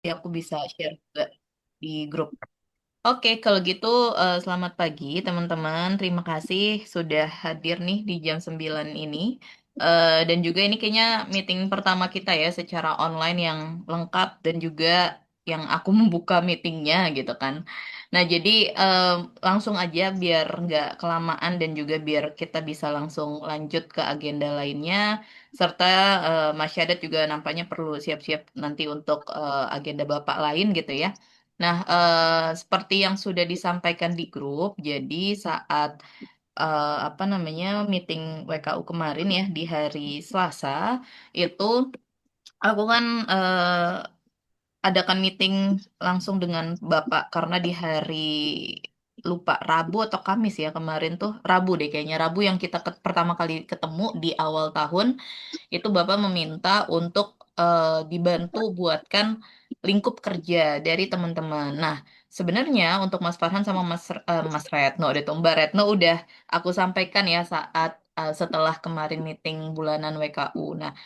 Ya, aku bisa share juga di grup. Oke, kalau gitu selamat pagi teman-teman. Terima kasih sudah hadir nih di jam 9 ini. Dan juga ini kayaknya meeting pertama kita ya secara online yang lengkap dan juga yang aku membuka meetingnya gitu kan. Nah, jadi eh, langsung aja biar nggak kelamaan dan juga biar kita bisa langsung lanjut ke agenda lainnya. Serta Mas Syadat juga nampaknya perlu siap-siap nanti untuk agenda Bapak lain gitu ya. Nah, seperti yang sudah disampaikan di grup, jadi saat apa namanya meeting WKU kemarin ya di hari Selasa itu aku kan adakan meeting langsung dengan Bapak karena di hari lupa Rabu atau Kamis ya kemarin tuh Rabu deh kayaknya Rabu yang kita pertama kali ketemu di awal tahun itu Bapak meminta untuk dibantu buatkan lingkup kerja dari teman-teman. Nah, sebenarnya untuk Mas Farhan sama Mas Retno, deh tuh Mbak Retno udah aku sampaikan ya saat setelah kemarin meeting bulanan WKU. Nah,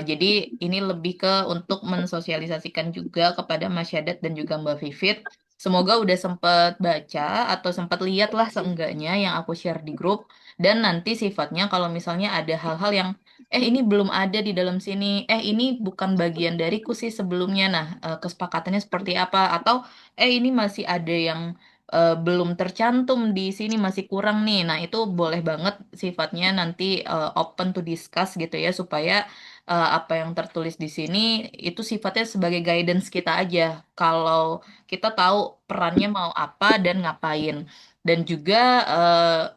jadi ini lebih ke untuk mensosialisasikan juga kepada Mas Syadat dan juga Mbak Vivit. Semoga udah sempat baca atau sempat lihat lah seenggaknya yang aku share di grup. Dan nanti sifatnya kalau misalnya ada hal-hal yang ini belum ada di dalam sini, ini bukan bagian dariku sih sebelumnya. Nah, kesepakatannya seperti apa? Atau ini masih ada yang belum tercantum di sini masih kurang nih. Nah, itu boleh banget sifatnya nanti open to discuss gitu ya supaya apa yang tertulis di sini itu sifatnya sebagai guidance kita aja. Kalau kita tahu perannya mau apa dan ngapain. Dan juga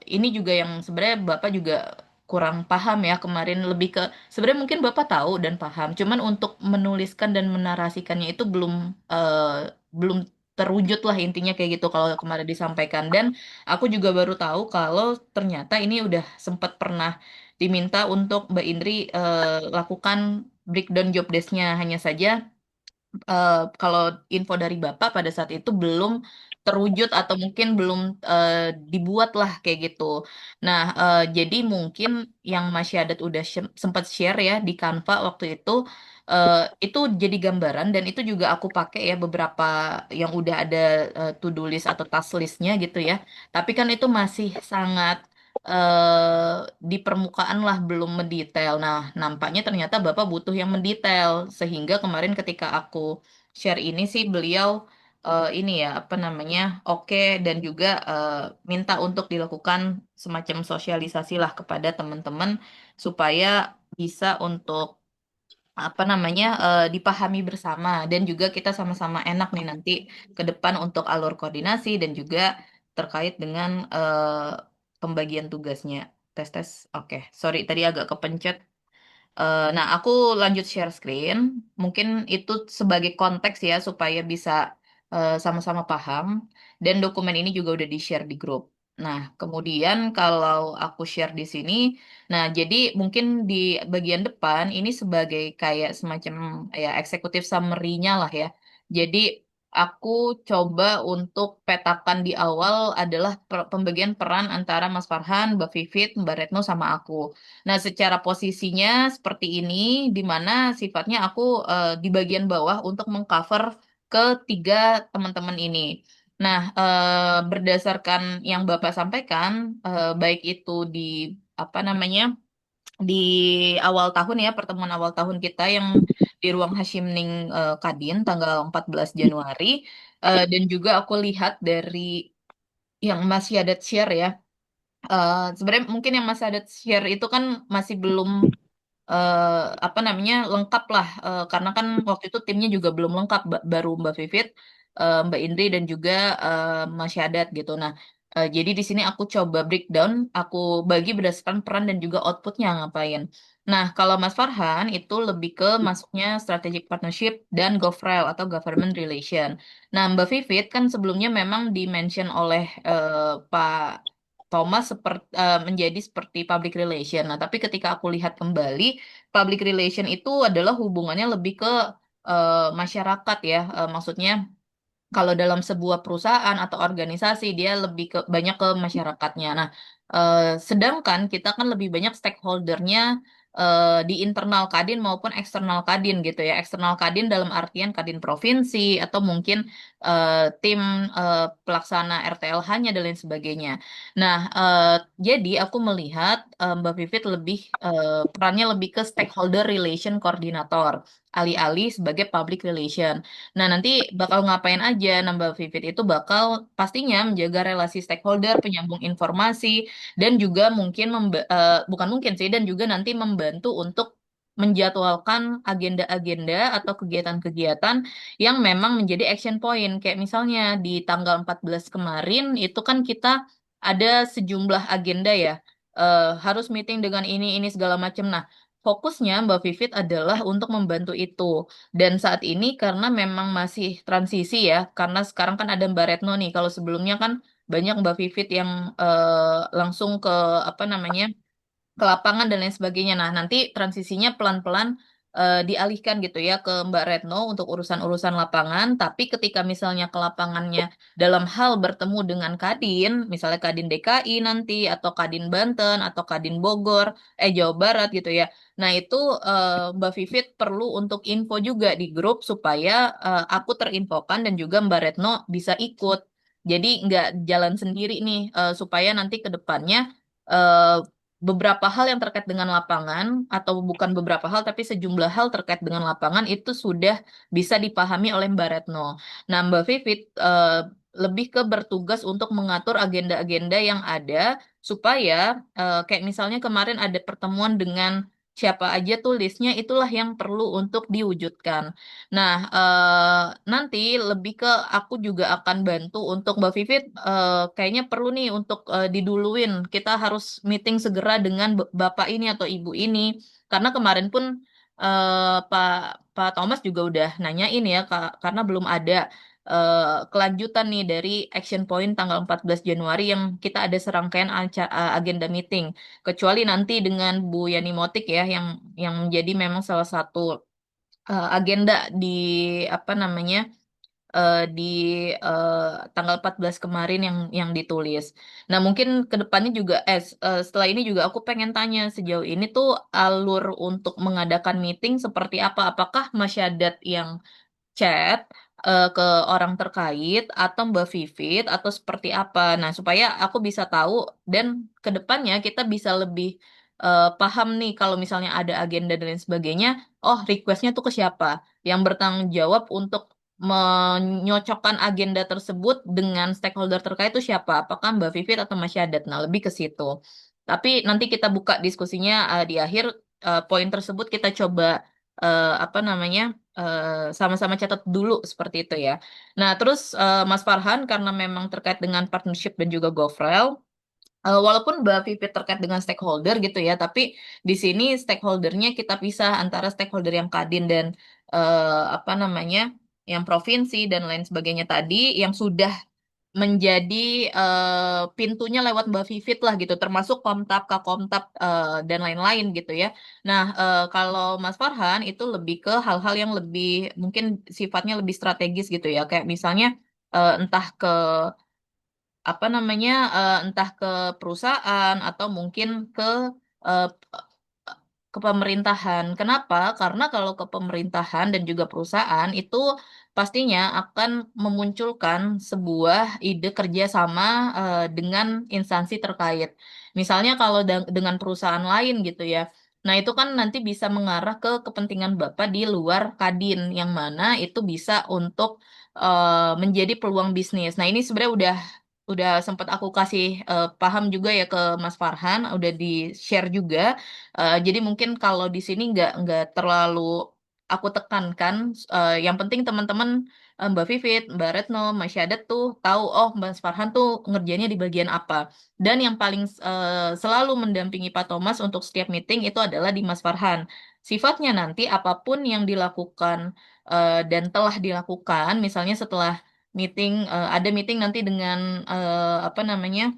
ini juga yang sebenarnya Bapak juga kurang paham ya kemarin lebih ke sebenarnya mungkin Bapak tahu dan paham, cuman untuk menuliskan dan menarasikannya itu belum terwujud lah intinya kayak gitu kalau kemarin disampaikan dan aku juga baru tahu kalau ternyata ini udah sempat pernah diminta untuk Mbak Indri lakukan breakdown job desk-nya hanya saja kalau info dari Bapak pada saat itu belum terwujud atau mungkin belum eh, dibuat lah kayak gitu. Nah, jadi mungkin yang Mas Syadat udah sempat share ya di Canva waktu eh, itu jadi gambaran dan itu juga aku pakai ya beberapa yang udah ada to-do list atau task listnya gitu ya. Tapi kan itu masih sangat di permukaan lah belum mendetail. Nah, nampaknya ternyata Bapak butuh yang mendetail sehingga kemarin ketika aku share ini sih beliau ini ya apa namanya oke dan juga minta untuk dilakukan semacam sosialisasi lah kepada teman-teman supaya bisa untuk apa namanya dipahami bersama dan juga kita sama-sama enak nih nanti ke depan untuk alur koordinasi dan juga terkait dengan pembagian tugasnya. Tes tes. Oke, sorry tadi agak kepencet. Nah, aku lanjut share screen. Mungkin itu sebagai konteks ya supaya bisa sama-sama paham. Dan dokumen ini juga udah di-share di grup. Nah, kemudian kalau aku share di sini, nah jadi mungkin di bagian depan ini sebagai kayak semacam ya eksekutif summary-nya lah ya. Jadi aku coba untuk petakan di awal adalah pembagian peran antara Mas Farhan, Mbak Vivit, Mbak Retno sama aku. Nah, secara posisinya seperti ini, di mana sifatnya aku di bagian bawah untuk mengcover ketiga teman-teman ini. Nah, berdasarkan yang Bapak sampaikan, baik itu di apa namanya di awal tahun ya, pertemuan awal tahun kita yang di ruang Hashimning Kadin tanggal 14 Januari, dan juga aku lihat dari yang Mas Yadat share ya. Sebenarnya mungkin yang Mas Adat share itu kan masih belum apa namanya lengkap lah karena kan waktu itu timnya juga belum lengkap baru Mbak Vivit, Mbak Indri dan juga Mas Syadat gitu. Nah, jadi di sini aku coba breakdown, aku bagi berdasarkan peran dan juga outputnya ngapain. Nah, kalau Mas Farhan itu lebih ke masuknya strategic partnership dan GovRel atau government relation. Nah, Mbak Vivit kan sebelumnya memang di-mention oleh Pak Thomas seperti menjadi seperti public relation. Nah, tapi ketika aku lihat kembali, public relation itu adalah hubungannya lebih ke masyarakat ya. Maksudnya kalau dalam sebuah perusahaan atau organisasi dia lebih ke banyak ke masyarakatnya. Nah, sedangkan kita kan lebih banyak stakeholdernya di internal Kadin maupun eksternal Kadin gitu ya. Eksternal Kadin dalam artian Kadin provinsi atau mungkin tim pelaksana RTLH-nya dan lain sebagainya. Nah, jadi aku melihat Mbak Vivit lebih perannya lebih ke stakeholder relation koordinator, alih-alih sebagai public relation. Nah, nanti bakal ngapain aja? Nah, Mbak Vivit itu bakal pastinya menjaga relasi stakeholder, penyambung informasi, dan juga mungkin bukan mungkin sih, dan juga nanti membantu untuk menjadwalkan agenda-agenda atau kegiatan-kegiatan yang memang menjadi action point. Kayak misalnya di tanggal 14 kemarin itu kan kita ada sejumlah agenda ya, harus meeting dengan ini segala macam. Nah, fokusnya Mbak Vivit adalah untuk membantu itu. Dan saat ini karena memang masih transisi ya, karena sekarang kan ada Mbak Retno nih. Kalau sebelumnya kan banyak Mbak Vivit yang langsung ke apa namanya ke lapangan dan lain sebagainya. Nah, nanti transisinya pelan-pelan dialihkan gitu ya ke Mbak Retno untuk urusan-urusan lapangan. Tapi ketika misalnya ke lapangannya dalam hal bertemu dengan Kadin, misalnya Kadin DKI nanti atau Kadin Banten atau Kadin Bogor, Jawa Barat gitu ya. Nah, itu Mbak Vivit perlu untuk info juga di grup supaya aku terinfokan dan juga Mbak Retno bisa ikut. Jadi nggak jalan sendiri nih, supaya nanti ke depannya eh, beberapa hal yang terkait dengan lapangan, atau bukan beberapa hal, tapi sejumlah hal terkait dengan lapangan itu sudah bisa dipahami oleh Mbak Retno. Nah, Mbak Vivit lebih ke bertugas untuk mengatur agenda-agenda yang ada, supaya kayak misalnya kemarin ada pertemuan dengan siapa aja tuh listnya, itulah yang perlu untuk diwujudkan. Nah, nanti lebih ke aku juga akan bantu untuk Mbak Vivit, kayaknya perlu nih untuk diduluin. Kita harus meeting segera dengan Bapak ini atau Ibu ini. Karena kemarin pun Pak Pak Thomas juga udah nanyain ya, karena belum ada kelanjutan nih dari action point tanggal 14 Januari yang kita ada serangkaian agenda meeting. Kecuali nanti dengan Bu Yani Motik ya, yang menjadi memang salah satu agenda di apa namanya di eh, tanggal 14 kemarin yang ditulis. Nah, mungkin ke depannya juga setelah ini juga aku pengen tanya sejauh ini tuh alur untuk mengadakan meeting seperti apa? Apakah masyadat yang chat ke orang terkait atau Mbak Vivit atau seperti apa. Nah, supaya aku bisa tahu dan ke depannya kita bisa lebih paham nih kalau misalnya ada agenda dan lain sebagainya, oh requestnya tuh ke siapa yang bertanggung jawab untuk menyocokkan agenda tersebut dengan stakeholder terkait itu siapa? Apakah Mbak Vivit atau Mas Syadat? Nah, lebih ke situ. Tapi nanti kita buka diskusinya di akhir, poin tersebut kita coba apa namanya sama-sama catat dulu seperti itu ya. Nah, terus Mas Farhan karena memang terkait dengan partnership dan juga GoFrail, walaupun Mbak Pipit terkait dengan stakeholder gitu ya, tapi di sini stakeholdernya kita pisah antara stakeholder yang Kadin dan apa namanya, yang provinsi dan lain sebagainya tadi, yang sudah menjadi pintunya lewat Mbak Vivit lah gitu, termasuk Komtab, Kakomtab, dan lain-lain gitu ya. Nah, kalau Mas Farhan itu lebih ke hal-hal yang lebih mungkin sifatnya lebih strategis gitu ya, kayak misalnya entah ke apa namanya, entah ke perusahaan atau mungkin ke eh, ke pemerintahan. Kenapa? Karena kalau ke pemerintahan dan juga perusahaan itu pastinya akan memunculkan sebuah ide kerjasama dengan instansi terkait. Misalnya kalau dengan perusahaan lain gitu ya. Nah, itu kan nanti bisa mengarah ke kepentingan Bapak di luar Kadin, yang mana itu bisa untuk menjadi peluang bisnis. Nah, ini sebenarnya udah sempat aku kasih paham juga ya ke Mas Farhan, udah di-share juga. Jadi mungkin kalau di sini nggak terlalu aku tekankan. Yang penting teman-teman, Mbak Vivit, Mbak Retno, Mas Syadat tuh tahu, oh Mas Farhan tuh ngerjainnya di bagian apa. Dan yang paling selalu mendampingi Pak Thomas untuk setiap meeting itu adalah di Mas Farhan. Sifatnya nanti apapun yang dilakukan dan telah dilakukan, misalnya setelah meeting, ada meeting nanti dengan apa namanya,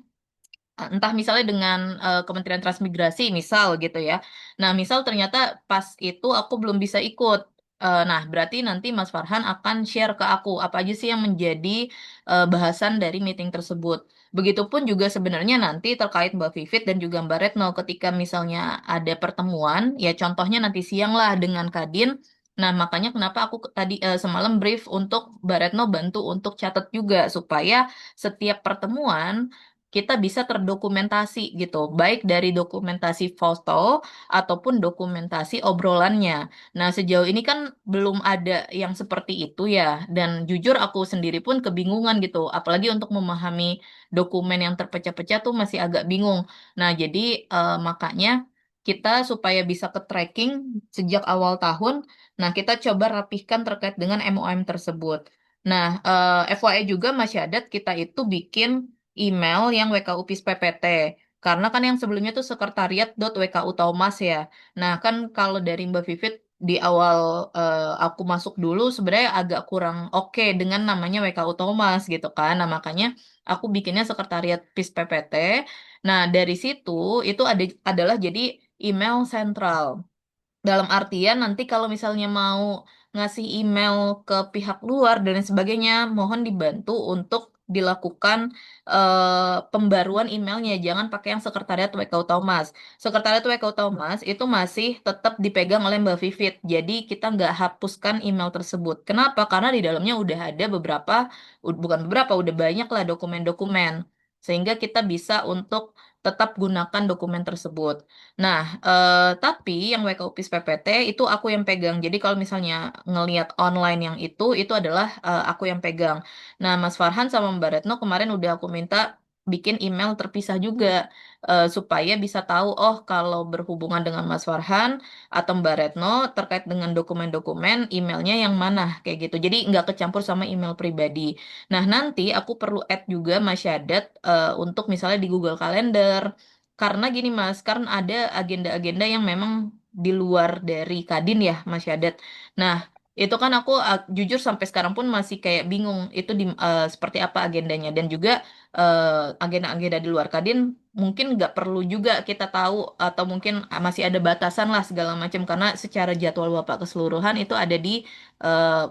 entah misalnya dengan Kementerian Transmigrasi misal gitu ya. Nah, misal ternyata pas itu aku belum bisa ikut. Nah, berarti nanti Mas Farhan akan share ke aku apa aja sih yang menjadi bahasan dari meeting tersebut. Begitupun juga sebenarnya nanti terkait Mbak Vivit dan juga Mbak Retno ketika misalnya ada pertemuan, ya contohnya nanti siang lah dengan Kadin. Nah, makanya kenapa aku tadi semalam brief untuk Mbak Retno bantu untuk catat juga supaya setiap pertemuan kita bisa terdokumentasi gitu, baik dari dokumentasi foto ataupun dokumentasi obrolannya. Nah, sejauh ini kan belum ada yang seperti itu ya, dan jujur aku sendiri pun kebingungan gitu, apalagi untuk memahami dokumen yang terpecah-pecah tuh masih agak bingung. Nah, jadi makanya kita supaya bisa ke tracking sejak awal tahun, nah kita coba rapihkan terkait dengan MOM tersebut. Nah, FYI juga Masyadat kita itu bikin email yang WKUPIS PPT. Karena kan yang sebelumnya tuh sekretariat.wku Thomas ya. Nah, kan kalau dari Mbak Vivit di awal aku masuk dulu sebenarnya agak kurang oke dengan namanya WKU Thomas gitu kan. Nah, makanya aku bikinnya sekretariat PIS PPT. Nah, dari situ itu adalah jadi email sentral. Dalam artian nanti kalau misalnya mau ngasih email ke pihak luar dan lain sebagainya, mohon dibantu untuk dilakukan pembaruan emailnya. Jangan pakai yang sekretariat WKU Thomas. Sekretariat WKU Thomas itu masih tetap dipegang oleh Mbak Vivit. Jadi kita nggak hapuskan email tersebut. Kenapa? Karena di dalamnya udah ada beberapa, bukan beberapa, udah banyak lah dokumen-dokumen. Sehingga kita bisa untuk tetap gunakan dokumen tersebut. Nah, tapi yang WKUPIS PPT itu aku yang pegang. Jadi kalau misalnya ngelihat online yang itu adalah aku yang pegang. Nah, Mas Farhan sama Mbak Retno kemarin udah aku minta bikin email terpisah juga supaya bisa tahu, oh kalau berhubungan dengan Mas Farhan atau Mbak Retno terkait dengan dokumen-dokumen emailnya yang mana kayak gitu. Jadi nggak kecampur sama email pribadi. Nah, nanti aku perlu add juga Mas Syadat untuk misalnya di Google Calendar. Karena gini Mas, karena ada agenda-agenda yang memang di luar dari Kadin ya Mas Syadat. Nah, itu kan aku jujur sampai sekarang pun masih kayak bingung itu seperti apa agendanya. Dan juga agenda-agenda di luar Kadin mungkin nggak perlu juga kita tahu atau mungkin masih ada batasan lah segala macam karena secara jadwal Bapak keseluruhan itu ada di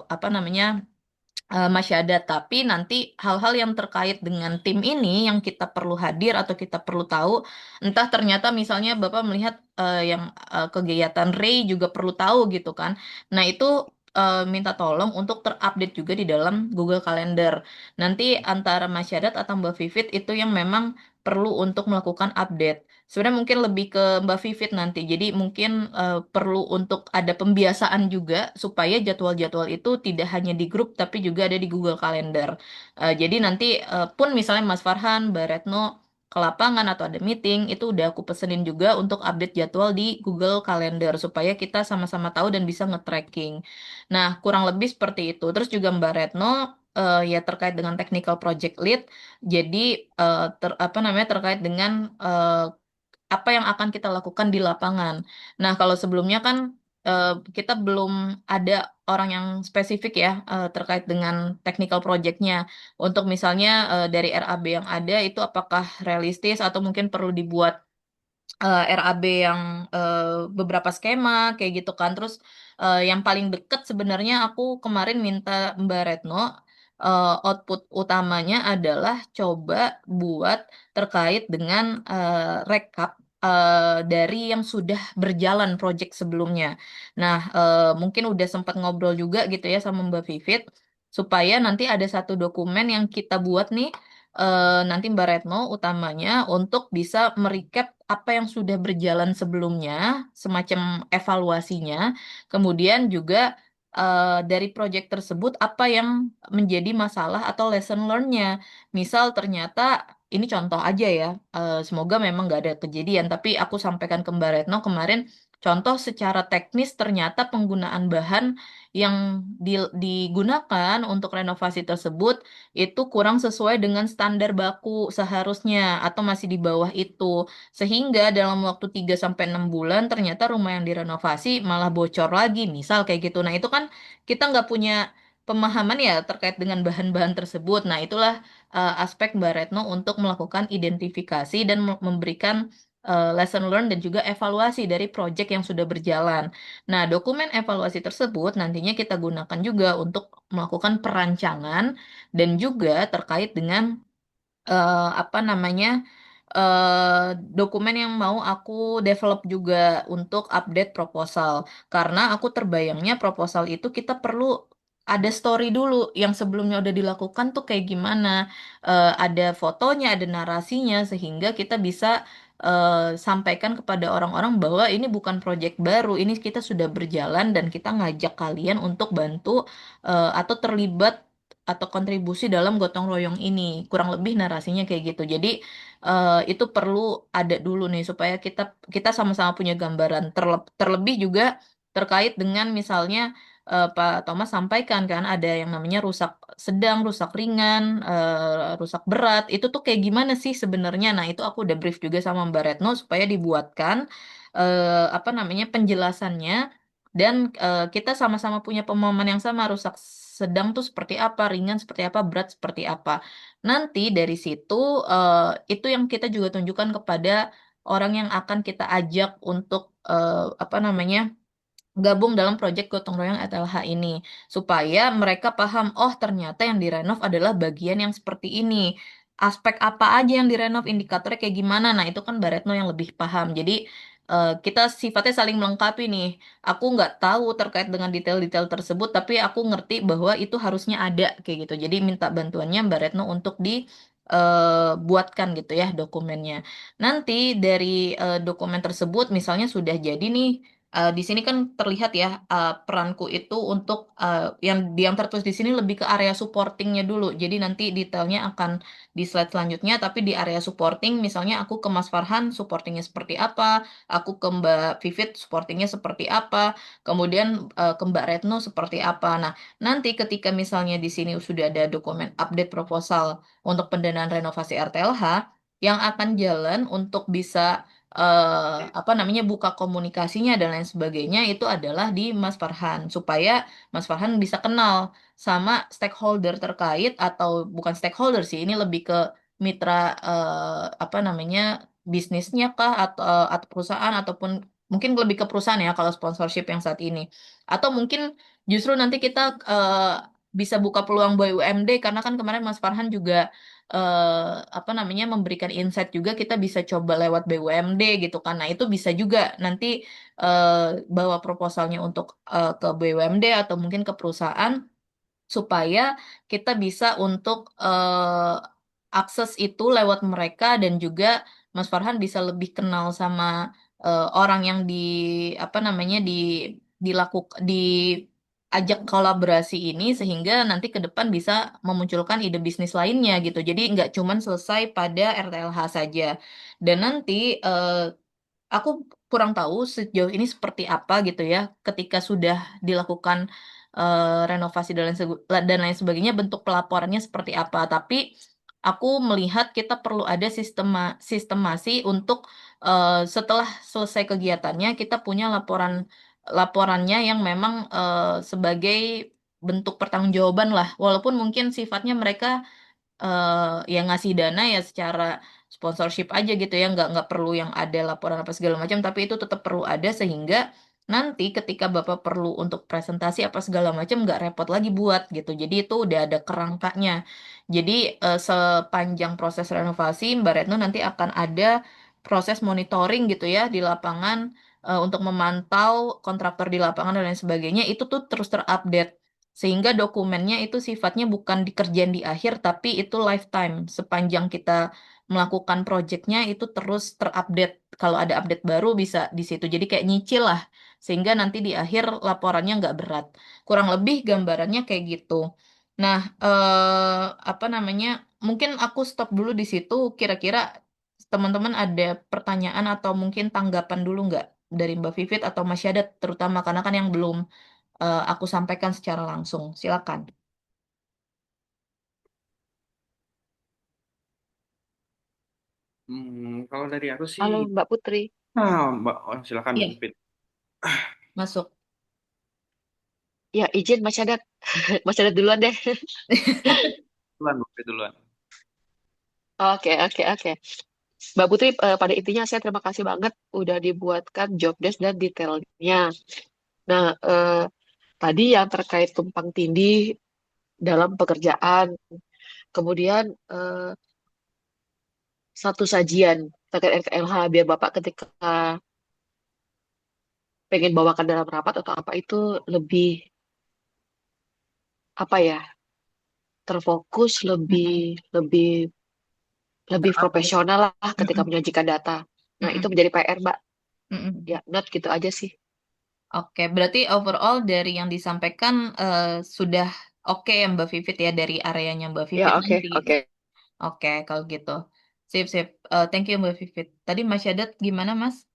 apa namanya Masyada, tapi nanti hal-hal yang terkait dengan tim ini yang kita perlu hadir atau kita perlu tahu, entah ternyata misalnya Bapak melihat yang kegiatan Ray juga perlu tahu gitu kan. Nah, itu minta tolong untuk terupdate juga di dalam Google Calendar. Nanti antara Masyadat atau Mbak Vivit itu yang memang perlu untuk melakukan update. Sebenarnya mungkin lebih ke Mbak Vivit nanti. Jadi mungkin perlu untuk ada pembiasaan juga supaya jadwal-jadwal itu tidak hanya di grup tapi juga ada di Google Calendar. Jadi nanti pun misalnya Mas Farhan, Mbak Retno ke lapangan atau ada meeting itu udah aku pesenin juga untuk update jadwal di Google Calendar supaya kita sama-sama tahu dan bisa nge-tracking. Nah, kurang lebih seperti itu. Terus juga Mbak Retno ya terkait dengan technical project lead. Jadi apa namanya terkait dengan apa yang akan kita lakukan di lapangan. Nah, kalau sebelumnya kan eh, kita belum ada orang yang spesifik ya terkait dengan technical project-nya. Untuk misalnya dari RAB yang ada itu apakah realistis atau mungkin perlu dibuat RAB yang beberapa skema kayak gitu kan. Terus yang paling deket sebenarnya aku kemarin minta Mbak Retno output utamanya adalah coba buat terkait dengan rekap dari yang sudah berjalan project sebelumnya. Nah, mungkin udah sempat ngobrol juga gitu ya sama Mbak Vivit supaya nanti ada satu dokumen yang kita buat nih nanti Mbak Retno utamanya untuk bisa merecap apa yang sudah berjalan sebelumnya, semacam evaluasinya, kemudian juga dari proyek tersebut apa yang menjadi masalah atau lesson learn-nya. Misal ternyata ini contoh aja ya, semoga memang nggak ada kejadian, tapi aku sampaikan ke Mbak Retno kemarin, contoh secara teknis ternyata penggunaan bahan yang digunakan untuk renovasi tersebut itu kurang sesuai dengan standar baku seharusnya atau masih di bawah itu. Sehingga dalam waktu 3 sampai 6 bulan ternyata rumah yang direnovasi malah bocor lagi, misal kayak gitu. Nah, itu kan kita nggak punya pemahaman ya terkait dengan bahan-bahan tersebut. Nah, itulah aspek Mbak Retno untuk melakukan identifikasi dan memberikan lesson learned dan juga evaluasi dari project yang sudah berjalan. Nah, dokumen evaluasi tersebut nantinya kita gunakan juga untuk melakukan perancangan dan juga terkait dengan apa namanya dokumen yang mau aku develop juga untuk update proposal. Karena aku terbayangnya proposal itu kita perlu ada story dulu yang sebelumnya udah dilakukan tuh kayak gimana. Ada fotonya, ada narasinya sehingga kita bisa sampaikan kepada orang-orang bahwa ini bukan project baru, ini kita sudah berjalan dan kita ngajak kalian untuk bantu atau terlibat atau kontribusi dalam gotong royong ini. Kurang lebih narasinya kayak gitu. Jadi itu perlu ada dulu nih supaya kita kita sama-sama punya gambaran. Terlebih juga terkait dengan misalnya Pak Thomas sampaikan kan ada yang namanya rusak sedang, rusak ringan, rusak berat. Itu tuh kayak gimana sih sebenarnya? Nah, itu aku udah brief juga sama Mbak Retno supaya dibuatkan apa namanya penjelasannya dan kita sama-sama punya pemahaman yang sama rusak sedang tuh seperti apa, ringan seperti apa, berat seperti apa. Nanti dari situ eh, itu yang kita juga tunjukkan kepada orang yang akan kita ajak untuk apa namanya gabung dalam proyek gotong royong ETLH ini supaya mereka paham oh ternyata yang direnov adalah bagian yang seperti ini. Aspek apa aja yang direnov, indikatornya kayak gimana. Nah, itu kan Mbak Retno yang lebih paham. Jadi kita sifatnya saling melengkapi nih. Aku nggak tahu terkait dengan detail-detail tersebut, tapi aku ngerti bahwa itu harusnya ada kayak gitu. Jadi minta bantuannya Mbak Retno untuk buatkan gitu ya dokumennya. Nanti dari dokumen tersebut misalnya sudah jadi nih di sini kan terlihat ya peranku itu untuk yang tertulis di sini lebih ke area supportingnya dulu. Jadi nanti detailnya akan di slide selanjutnya. Tapi di area supporting, misalnya aku ke Mas Farhan supportingnya seperti apa, aku ke Mbak Vivit supportingnya seperti apa, kemudian ke Mbak Retno seperti apa. Nah, nanti ketika misalnya di sini sudah ada dokumen update proposal untuk pendanaan renovasi RTLH, yang akan jalan untuk bisa apa namanya buka komunikasinya dan lain sebagainya itu adalah di Mas Farhan supaya Mas Farhan bisa kenal sama stakeholder terkait atau bukan stakeholder sih ini lebih ke mitra apa namanya bisnisnya kah atau perusahaan ataupun mungkin lebih ke perusahaan ya kalau sponsorship yang saat ini atau mungkin justru nanti kita bisa buka peluang BUMD karena kan kemarin Mas Farhan juga apa namanya memberikan insight juga kita bisa coba lewat BUMD gitu kan. Nah, itu bisa juga nanti eh, bawa proposalnya untuk ke BUMD atau mungkin ke perusahaan supaya kita bisa untuk akses itu lewat mereka dan juga Mas Farhan bisa lebih kenal sama orang yang apa namanya dilakukan ajak kolaborasi ini sehingga nanti ke depan bisa memunculkan ide bisnis lainnya gitu. Jadi nggak cuman selesai pada RTLH saja. Dan nanti aku kurang tahu sejauh ini seperti apa gitu ya ketika sudah dilakukan renovasi dan lain sebagainya bentuk pelaporannya seperti apa. Tapi aku melihat kita perlu ada sistemasi untuk setelah selesai kegiatannya kita punya laporannya yang memang sebagai bentuk pertanggungjawaban lah. Walaupun mungkin sifatnya mereka ya ngasih dana ya secara sponsorship aja gitu ya nggak perlu yang ada laporan apa segala macam tapi itu tetap perlu ada sehingga nanti ketika Bapak perlu untuk presentasi apa segala macam nggak repot lagi buat gitu jadi itu udah ada kerangkanya jadi sepanjang proses renovasi Mbak Retno nanti akan ada proses monitoring gitu ya di lapangan untuk memantau kontraktor di lapangan dan lain sebagainya itu tuh terus terupdate sehingga dokumennya itu sifatnya bukan dikerjain di akhir, tapi itu lifetime. Sepanjang kita melakukan proyeknya itu terus terupdate. Kalau ada update baru bisa di situ. Jadi kayak nyicil lah. Sehingga nanti di akhir laporannya nggak berat. Kurang lebih gambarannya kayak gitu. Nah, apa namanya? Mungkin aku stop dulu di situ. Kira-kira teman-teman ada pertanyaan atau mungkin tanggapan dulu nggak dari Mbak Vivit atau Mas Syadat terutama karena kan yang belum aku sampaikan secara langsung. Silakan. Kalau dari aku sih, Halo Mbak Putri. Mbak, silakan Mbak Iya, Pipit. masuk. Ya, izin Mas Cadat. Mas Cadat duluan deh. Duluan, Mbak Pipit duluan. Oke, oke, oke. Mbak Putri, pada intinya saya terima kasih banget udah dibuatkan job desk dan detailnya. Nah, tadi yang terkait tumpang tindih dalam pekerjaan, kemudian satu sajian terkait RKLH biar Bapak ketika pengen bawakan dalam rapat atau apa itu lebih apa ya, terfokus, Mm-mm. lebih lebih lebih Terupdate. profesional lah ketika Mm-mm. menyajikan data. Nah, itu Mm-mm. menjadi PR, Mbak. Ya, Mm-mm. not gitu aja sih. Oke, berarti overall dari yang disampaikan sudah oke ya Mbak Vivit ya dari areanya Mbak Vivit Ya, oke, nanti. oke. Oke, kalau gitu. Sip, sip. Thank you Mbak Vivit. Tadi Mas Syadat gimana Mas?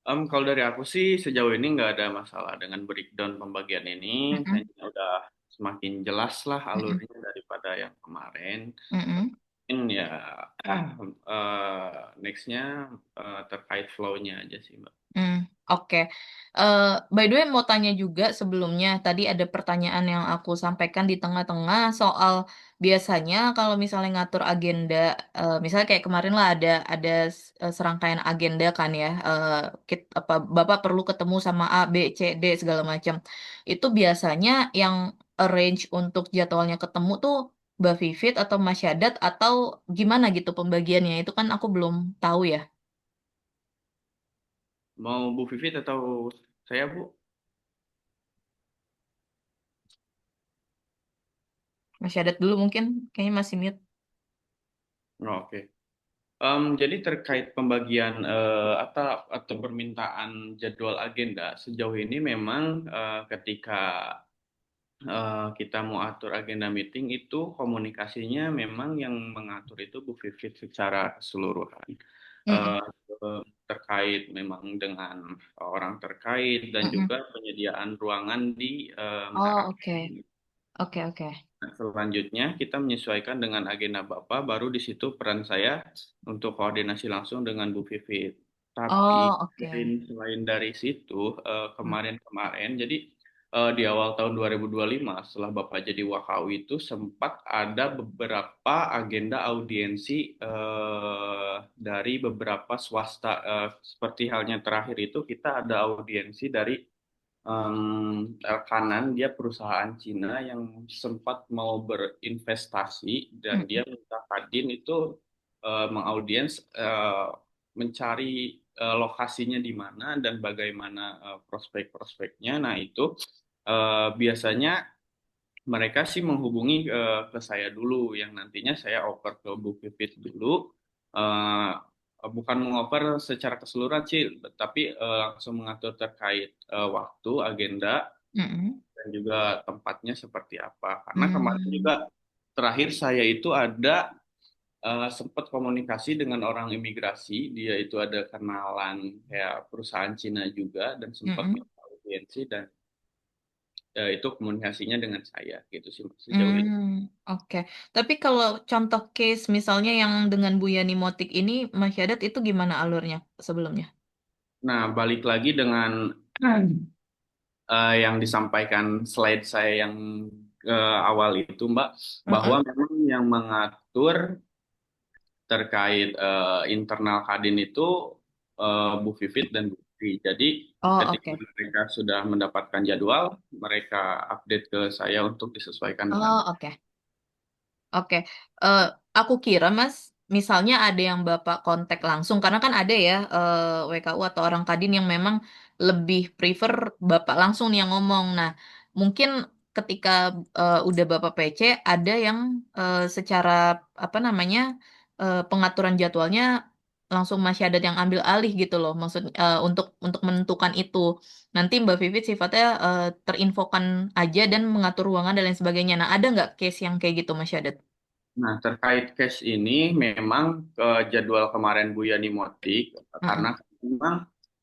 Kalau dari aku sih sejauh ini nggak ada masalah dengan breakdown pembagian ini. Mm-mm. Kayaknya udah semakin jelas lah Mm-mm. alurnya daripada yang kemarin. Mm-mm. Mungkin ya nextnya terkait flow-nya aja sih, Mbak. Hmm, oke. By the way, mau tanya juga sebelumnya, tadi ada pertanyaan yang aku sampaikan di tengah-tengah soal biasanya kalau misalnya ngatur agenda, misalnya kayak kemarin lah ada serangkaian agenda kan ya, apa Bapak perlu ketemu sama A, B, C, D segala macam. Itu biasanya yang arrange untuk jadwalnya ketemu tuh Mbak Vivit atau Mas Syadat atau gimana gitu pembagiannya? Itu kan aku belum tahu ya. Mau Bu Vivit atau saya, Bu? Mas Syadat dulu mungkin, kayaknya masih mute. Oh, oke. Jadi terkait pembagian atau permintaan jadwal agenda sejauh ini memang ketika kita mau atur agenda meeting itu komunikasinya memang yang mengatur itu Bu Vivit secara keseluruhan. Mm-mm. Eh, Terkait memang dengan orang terkait dan Mm-mm. juga penyediaan ruangan di menara. Oh, oke. Oke, oke. Nah, selanjutnya kita menyesuaikan dengan agenda Bapak, baru di situ peran saya untuk koordinasi langsung dengan Bu Vivit. Tapi Oh, oke. selain dari situ, Mm. kemarin-kemarin, jadi di awal tahun 2025, setelah Bapak jadi Wakawi itu sempat ada beberapa agenda audiensi dari beberapa swasta, seperti halnya terakhir itu kita ada audiensi dari Elkanan, dia perusahaan Cina yang sempat mau berinvestasi dan dia Mm-mm. minta Kadin itu mengaudiens, mencari lokasinya di mana dan bagaimana prospek-prospeknya. Nah itu biasanya mereka sih menghubungi ke saya dulu, yang nantinya saya oper ke Bu Pipit dulu. Eh, Bukan mengoper secara keseluruhan sih, tapi langsung mengatur terkait waktu, agenda, Mm-mm. dan juga tempatnya seperti apa. Karena kemarin Mm. juga terakhir saya itu ada sempat komunikasi dengan orang imigrasi, dia itu ada kenalan kayak perusahaan Cina juga dan sempat Mm-mm. minta audiensi dan itu komunikasinya dengan saya gitu sih sejauh ini. Hmm, oke. Tapi kalau contoh case misalnya yang dengan Bu Yani Motik ini, Mas Syadat itu gimana alurnya sebelumnya? Nah, balik lagi dengan yang disampaikan slide saya yang awal itu, Mbak, bahwa Mm-mm. memang yang mengatur terkait internal Kadin itu Bu Vivit dan Bu Fitri. Jadi Oh, ketika oke. mereka sudah mendapatkan jadwal, mereka update ke saya untuk disesuaikan dengan. Oh, oke. Oke, Eh, aku kira Mas, misalnya ada yang Bapak kontak langsung, karena kan ada ya WKU atau orang Kadin yang memang lebih prefer Bapak langsung nih yang ngomong. Nah, mungkin ketika udah Bapak PC, ada yang secara apa namanya pengaturan jadwalnya langsung Mas Syadat yang ambil alih gitu loh, maksud untuk menentukan itu. Nanti Mbak Vivit sifatnya terinfokan aja dan mengatur ruangan dan lain sebagainya. Nah, ada nggak case yang kayak gitu, Mas Syadat? Nah, terkait case ini memang jadwal kemarin Bu Yani Motik, karena Mm-mm. memang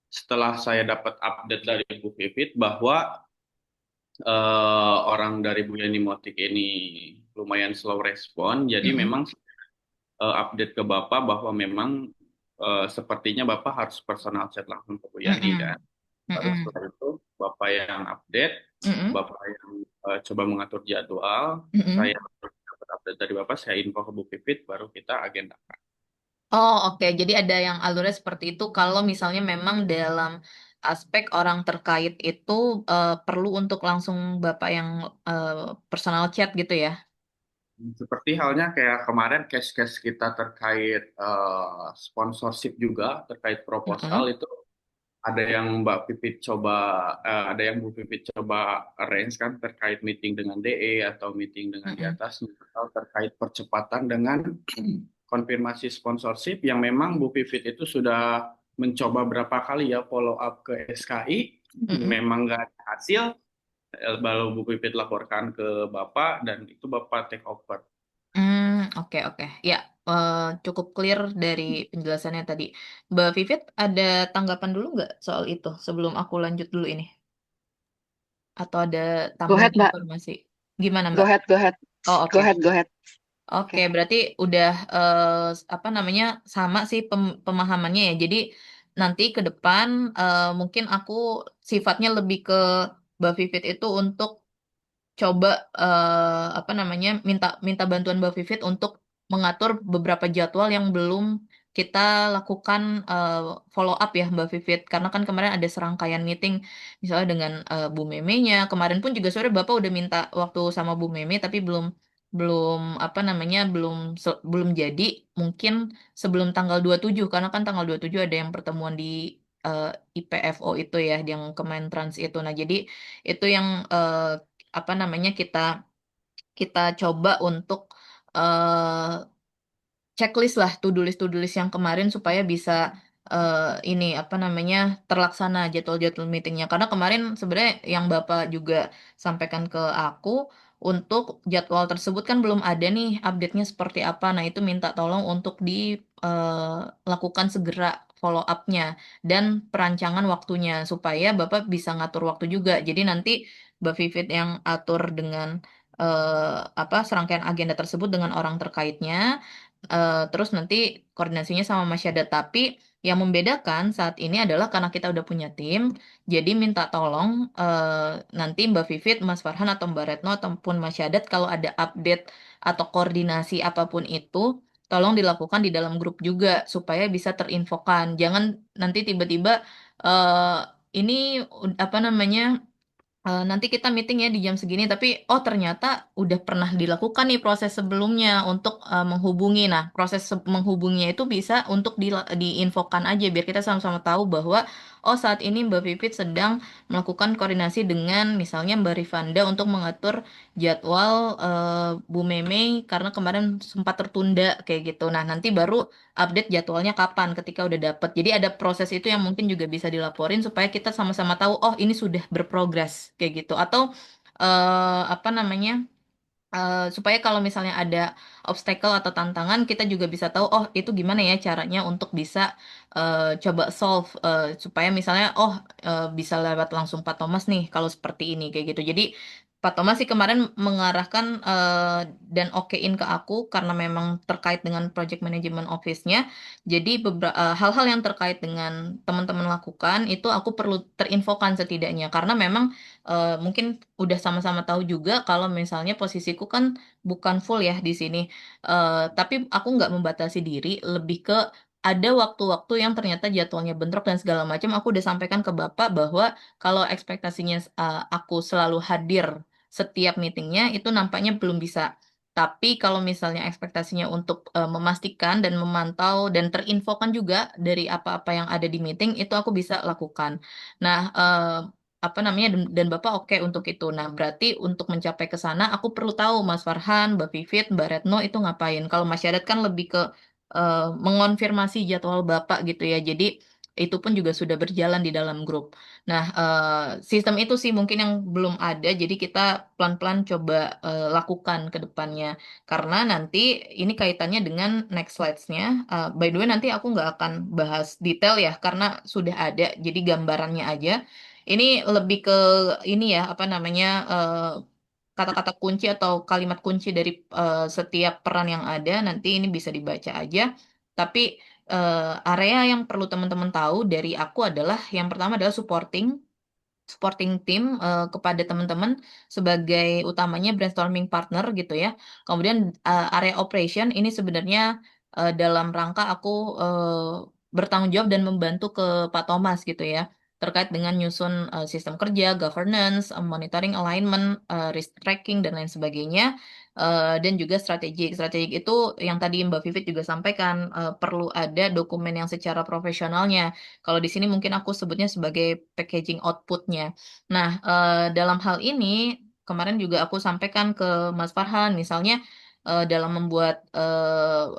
setelah saya dapat update dari Bu Vivit bahwa orang dari Bu Yani Motik ini lumayan slow respon, jadi Mm-mm. memang update ke Bapak bahwa memang sepertinya Bapak harus personal chat langsung ke Bu Yani kan. Mm-mm. Baru Mm-mm. setelah itu Bapak yang update, Mm-mm. Bapak yang coba mengatur jadwal, Mm-mm. saya dapat update dari Bapak, saya info ke Bu Pipit, baru kita agenda. Oh, oke. Jadi ada yang alurnya seperti itu kalau misalnya memang dalam aspek orang terkait itu perlu untuk langsung Bapak yang personal chat gitu ya. Seperti halnya kayak kemarin case-case kita terkait sponsorship juga, terkait proposal Mm-mm. itu ada yang Mbak Pipit coba, ada yang Bu Pipit coba arrange kan terkait meeting dengan DE atau meeting dengan di Mm-mm. atasnya atau terkait percepatan dengan konfirmasi sponsorship yang memang Bu Pipit itu sudah mencoba berapa kali ya follow up ke SKI, Mm-mm. memang nggak ada hasil, baru Bu Pipit laporkan ke Bapak dan itu Bapak take over. Oke, oke. Ya, cukup clear dari penjelasannya tadi. Mbak Vivit, ada tanggapan dulu nggak soal itu sebelum aku lanjut dulu ini? Atau ada Go tambahan ahead, Mbak. informasi? Gimana, Go Mbak? ahead, go ahead. Oh, Go oke. ahead, go ahead. Oke, Oke. berarti udah apa namanya sama sih pemahamannya ya. Jadi nanti ke depan mungkin aku sifatnya lebih ke Mbak Vivit itu untuk coba apa namanya minta minta bantuan Mbak Vivit untuk mengatur beberapa jadwal yang belum kita lakukan eh, follow up ya Mbak Vivit karena kan kemarin ada serangkaian meeting misalnya dengan Bu Meme-nya kemarin pun juga sore Bapak udah minta waktu sama Bu Meme tapi belum belum apa namanya belum jadi mungkin sebelum tanggal 27 karena kan tanggal 27 ada yang pertemuan di eh, IPFO itu ya yang Kementrans itu nah jadi itu yang apa namanya kita kita coba untuk eh, checklist lah to do list yang kemarin supaya bisa ini apa namanya terlaksana jadwal-jadwal meetingnya karena kemarin sebenarnya yang Bapak juga sampaikan ke aku untuk jadwal tersebut kan belum ada nih update-nya seperti apa nah itu minta tolong untuk dilakukan segera follow up-nya dan perancangan waktunya supaya Bapak bisa ngatur waktu juga jadi nanti Mbak Vivit yang atur dengan apa serangkaian agenda tersebut dengan orang terkaitnya terus nanti koordinasinya sama masyarakat. Tapi yang membedakan saat ini adalah karena kita udah punya tim, jadi minta tolong nanti Mbak Vivit, Mas Farhan atau Mbak Retno ataupun masyarakat kalau ada update atau koordinasi apapun itu, tolong dilakukan di dalam grup juga supaya bisa terinfokan. Jangan nanti tiba-tiba eh, ini apa namanya nanti kita meeting ya di jam segini, tapi oh ternyata udah pernah dilakukan nih proses sebelumnya untuk menghubungi. Nah, proses menghubunginya itu bisa untuk diinfokan aja biar kita sama-sama tahu bahwa oh saat ini Mbak Pipit sedang melakukan koordinasi dengan misalnya Mbak Rifanda untuk mengatur jadwal Bu Meme karena kemarin sempat tertunda kayak gitu. Nah, nanti baru update jadwalnya kapan ketika udah dapet. Jadi ada proses itu yang mungkin juga bisa dilaporin supaya kita sama-sama tahu oh ini sudah berprogres kayak gitu. Atau apa namanya supaya kalau misalnya ada obstacle atau tantangan kita juga bisa tahu oh itu gimana ya caranya untuk bisa coba solve supaya misalnya oh bisa lewat langsung Pak Thomas nih kalau seperti ini kayak gitu. Jadi Pak Thomas sih kemarin mengarahkan dan okein ke aku karena memang terkait dengan project management office-nya. Jadi beberapa hal-hal yang terkait dengan teman-teman lakukan itu aku perlu terinfokan setidaknya karena memang mungkin udah sama-sama tahu juga kalau misalnya posisiku kan bukan full ya di sini. Tapi aku nggak membatasi diri, lebih ke ada waktu-waktu yang ternyata jadwalnya bentrok dan segala macam. Aku udah sampaikan ke Bapak bahwa kalau ekspektasinya aku selalu hadir setiap meetingnya itu nampaknya belum bisa. Tapi kalau misalnya ekspektasinya untuk memastikan dan memantau dan terinfokan juga dari apa-apa yang ada di meeting itu aku bisa lakukan. Nah, apa namanya dan Bapak oke untuk itu. Nah, berarti untuk mencapai ke sana aku perlu tahu Mas Farhan, Mbak Vivit, Mbak Retno itu ngapain. Kalau masyarakat kan lebih ke mengonfirmasi jadwal Bapak gitu ya. Jadi itu pun juga sudah berjalan di dalam grup. Nah, sistem itu sih mungkin yang belum ada. Jadi kita pelan-pelan coba lakukan ke depannya. Karena nanti ini kaitannya dengan next slides-nya. By the way, nanti aku nggak akan bahas detail ya, karena sudah ada. Jadi gambarannya aja. Ini lebih ke ini ya, apa namanya, kata-kata kunci atau kalimat kunci dari setiap peran yang ada. Nanti ini bisa dibaca aja. Tapi area yang perlu teman-teman tahu dari aku adalah yang pertama adalah supporting team kepada teman-teman sebagai utamanya brainstorming partner gitu ya. Kemudian area operation ini sebenarnya dalam rangka aku bertanggung jawab dan membantu ke Pak Thomas gitu ya, terkait dengan nyusun sistem kerja, governance, monitoring, alignment, risk tracking dan lain sebagainya. Dan juga strategik. Strategik itu yang tadi Mbak Vivit juga sampaikan, perlu ada dokumen yang secara profesionalnya. Kalau di sini mungkin aku sebutnya sebagai packaging outputnya. Nah, dalam hal ini kemarin juga aku sampaikan ke Mas Farhan, misalnya dalam membuat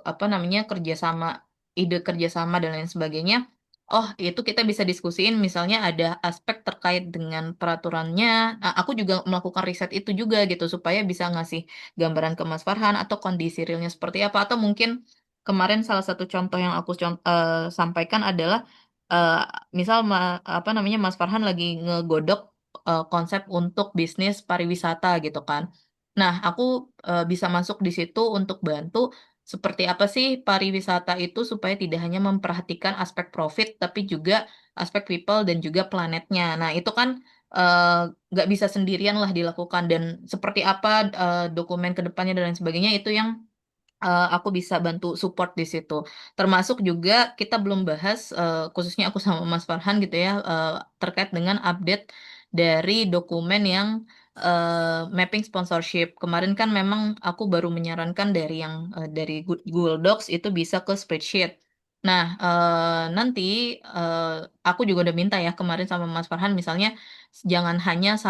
apa namanya kerjasama, ide kerjasama dan lain sebagainya. Oh, itu kita bisa diskusiin, misalnya ada aspek terkait dengan peraturannya. Nah, aku juga melakukan riset itu juga gitu, supaya bisa ngasih gambaran ke Mas Farhan atau kondisi realnya seperti apa. Atau mungkin kemarin salah satu contoh yang aku sampaikan adalah eh, misal apa namanya Mas Farhan lagi ngegodok konsep untuk bisnis pariwisata gitu kan. Nah, aku bisa masuk di situ untuk bantu seperti apa sih pariwisata itu supaya tidak hanya memperhatikan aspek profit, tapi juga aspek people dan juga planetnya. Nah, itu kan eh, nggak bisa sendirian lah dilakukan, dan seperti apa dokumen ke depannya dan lain sebagainya itu yang aku bisa bantu support di situ. Termasuk juga kita belum bahas, khususnya aku sama Mas Farhan gitu ya, terkait dengan update dari dokumen yang mapping sponsorship. Kemarin kan memang aku baru menyarankan dari yang dari Google Docs itu bisa ke spreadsheet. Nah, nanti eh, aku juga udah minta ya kemarin sama Mas Farhan, misalnya jangan hanya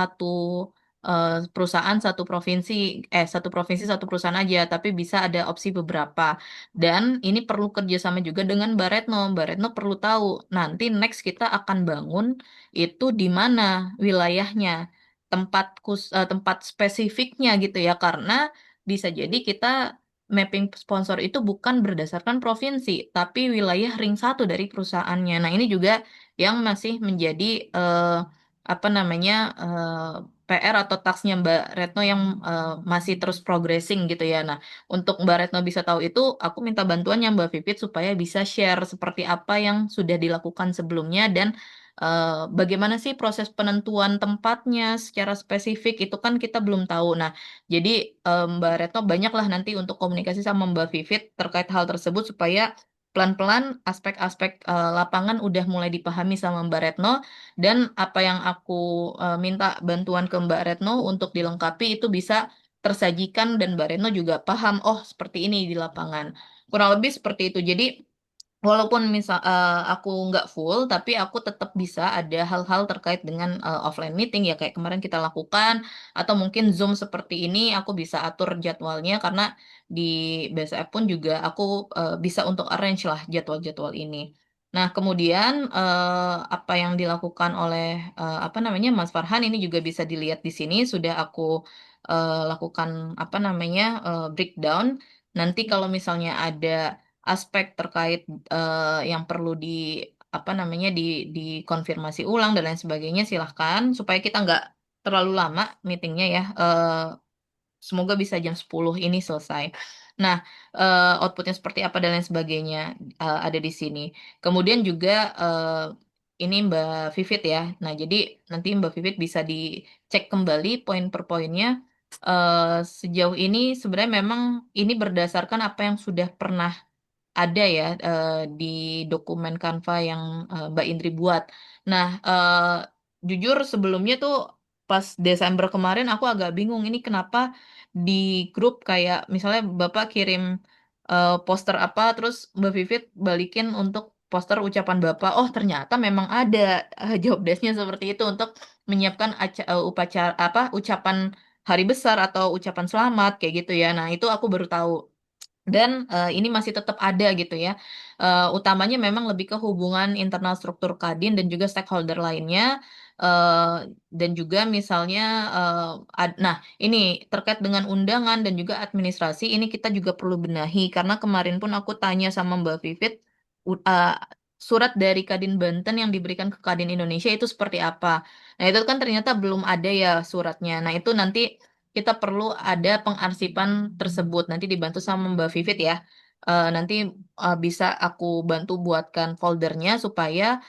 perusahaan satu provinsi satu perusahaan aja, tapi bisa ada opsi beberapa. Dan ini perlu kerjasama juga dengan Mbak Retno. Mbak Retno perlu tahu nanti next kita akan bangun itu di mana wilayahnya, tempat spesifiknya gitu ya, karena bisa jadi kita mapping sponsor itu bukan berdasarkan provinsi, tapi wilayah ring satu dari perusahaannya. Nah, ini juga yang masih menjadi apa namanya PR atau tasknya Mbak Retno yang masih terus progressing gitu ya. Nah, untuk Mbak Retno bisa tahu itu, aku minta bantuannya Mbak Vivit supaya bisa share seperti apa yang sudah dilakukan sebelumnya, dan bagaimana sih proses penentuan tempatnya secara spesifik itu kan kita belum tahu. Nah, jadi Mbak Retno banyaklah nanti untuk komunikasi sama Mbak Vivit terkait hal tersebut supaya pelan-pelan aspek-aspek lapangan udah mulai dipahami sama Mbak Retno, dan apa yang aku minta bantuan ke Mbak Retno untuk dilengkapi itu bisa tersajikan, dan Mbak Retno juga paham, oh seperti ini di lapangan. Kurang lebih seperti itu. Jadi walaupun misal aku nggak full, tapi aku tetap bisa ada hal-hal terkait dengan offline meeting ya kayak kemarin kita lakukan, atau mungkin Zoom seperti ini aku bisa atur jadwalnya, karena di BSF pun juga aku bisa untuk arrange lah jadwal-jadwal ini. Nah, kemudian apa yang dilakukan oleh apa namanya Mas Farhan ini juga bisa dilihat di sini, sudah aku lakukan apa namanya breakdown. Nanti kalau misalnya ada aspek terkait yang perlu di apa namanya dikonfirmasi ulang dan lain sebagainya, silahkan supaya kita nggak terlalu lama meetingnya ya. Semoga bisa jam 10 ini selesai. Nah, outputnya seperti apa dan lain sebagainya ada di sini. Kemudian juga ini Mbak Vivit ya. Nah, jadi nanti Mbak Vivit bisa dicek kembali poin per poinnya. Sejauh ini sebenarnya memang ini berdasarkan apa yang sudah pernah ada ya di dokumen Canva yang Mbak Indri buat. Nah, jujur sebelumnya tuh pas Desember kemarin aku agak bingung ini kenapa di grup kayak misalnya Bapak kirim poster apa, terus Mbak Vivit balikin untuk poster ucapan Bapak. Oh, ternyata memang ada job desk-nya seperti itu untuk menyiapkan upacara apa ucapan hari besar atau ucapan selamat kayak gitu ya. Nah, itu aku baru tahu. Dan ini masih tetap ada gitu ya. Utamanya memang lebih ke hubungan internal struktur Kadin dan juga stakeholder lainnya. Eh, dan juga misalnya, nah ini terkait dengan undangan dan juga administrasi, ini kita juga perlu benahi. Karena kemarin pun aku tanya sama Mbak Vivit, surat dari Kadin Banten yang diberikan ke Kadin Indonesia itu seperti apa. Nah itu kan ternyata belum ada ya suratnya. Nah itu nanti kita perlu ada pengarsipan tersebut, nanti dibantu sama Mbak Vivit ya. Nanti bisa aku bantu buatkan foldernya supaya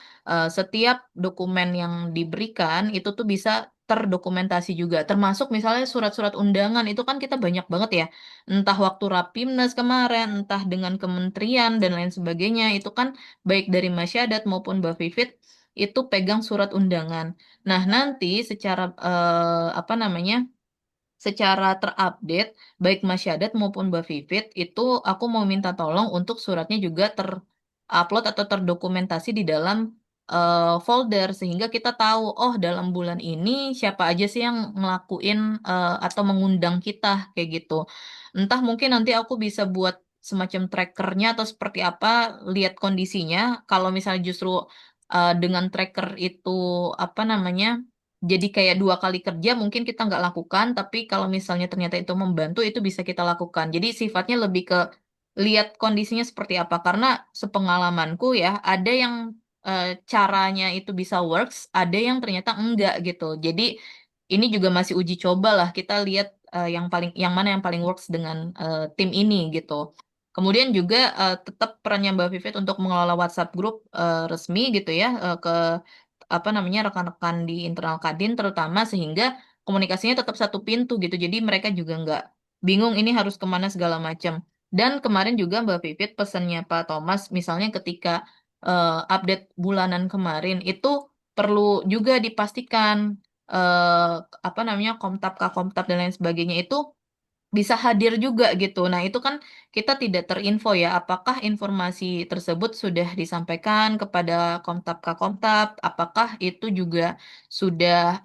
setiap dokumen yang diberikan itu tuh bisa terdokumentasi juga. Termasuk misalnya surat-surat undangan itu kan kita banyak banget ya. Entah waktu Rapimnas kemarin, entah dengan kementerian dan lain sebagainya. Itu kan baik dari Masyadat maupun Mbak Vivit itu pegang surat undangan. Nah, nanti secara apa namanya? Secara terupdate baik Masyadat maupun Mbak Vivit itu aku mau minta tolong untuk suratnya juga terupload atau terdokumentasi di dalam folder sehingga kita tahu oh dalam bulan ini siapa aja sih yang ngelakuin atau mengundang kita kayak gitu. Entah mungkin nanti aku bisa buat semacam trackernya atau seperti apa lihat kondisinya kalau misalnya justru dengan tracker itu apa namanya jadi kayak 2 kali kerja mungkin kita nggak lakukan, tapi kalau misalnya ternyata itu membantu, itu bisa kita lakukan. Jadi sifatnya lebih ke lihat kondisinya seperti apa. Karena sepengalamanku ya, ada yang caranya itu bisa works, ada yang ternyata enggak gitu. Jadi ini juga masih uji coba lah. Kita lihat yang mana yang paling works dengan tim ini gitu. Kemudian juga tetap perannya Mbak Vivit untuk mengelola WhatsApp grup resmi gitu ya ke apa namanya rekan-rekan di internal Kadin terutama sehingga komunikasinya tetap satu pintu gitu. Jadi mereka juga nggak bingung ini harus kemana segala macam. Dan kemarin juga Mbak Vivit pesannya Pak Thomas misalnya ketika update bulanan kemarin itu perlu juga dipastikan eh, apa namanya Komtab, Kakomtab dan lain sebagainya itu bisa hadir juga gitu. Nah, itu kan kita tidak terinfo ya, apakah informasi tersebut sudah disampaikan kepada Komtab Kakomtab, apakah itu juga sudah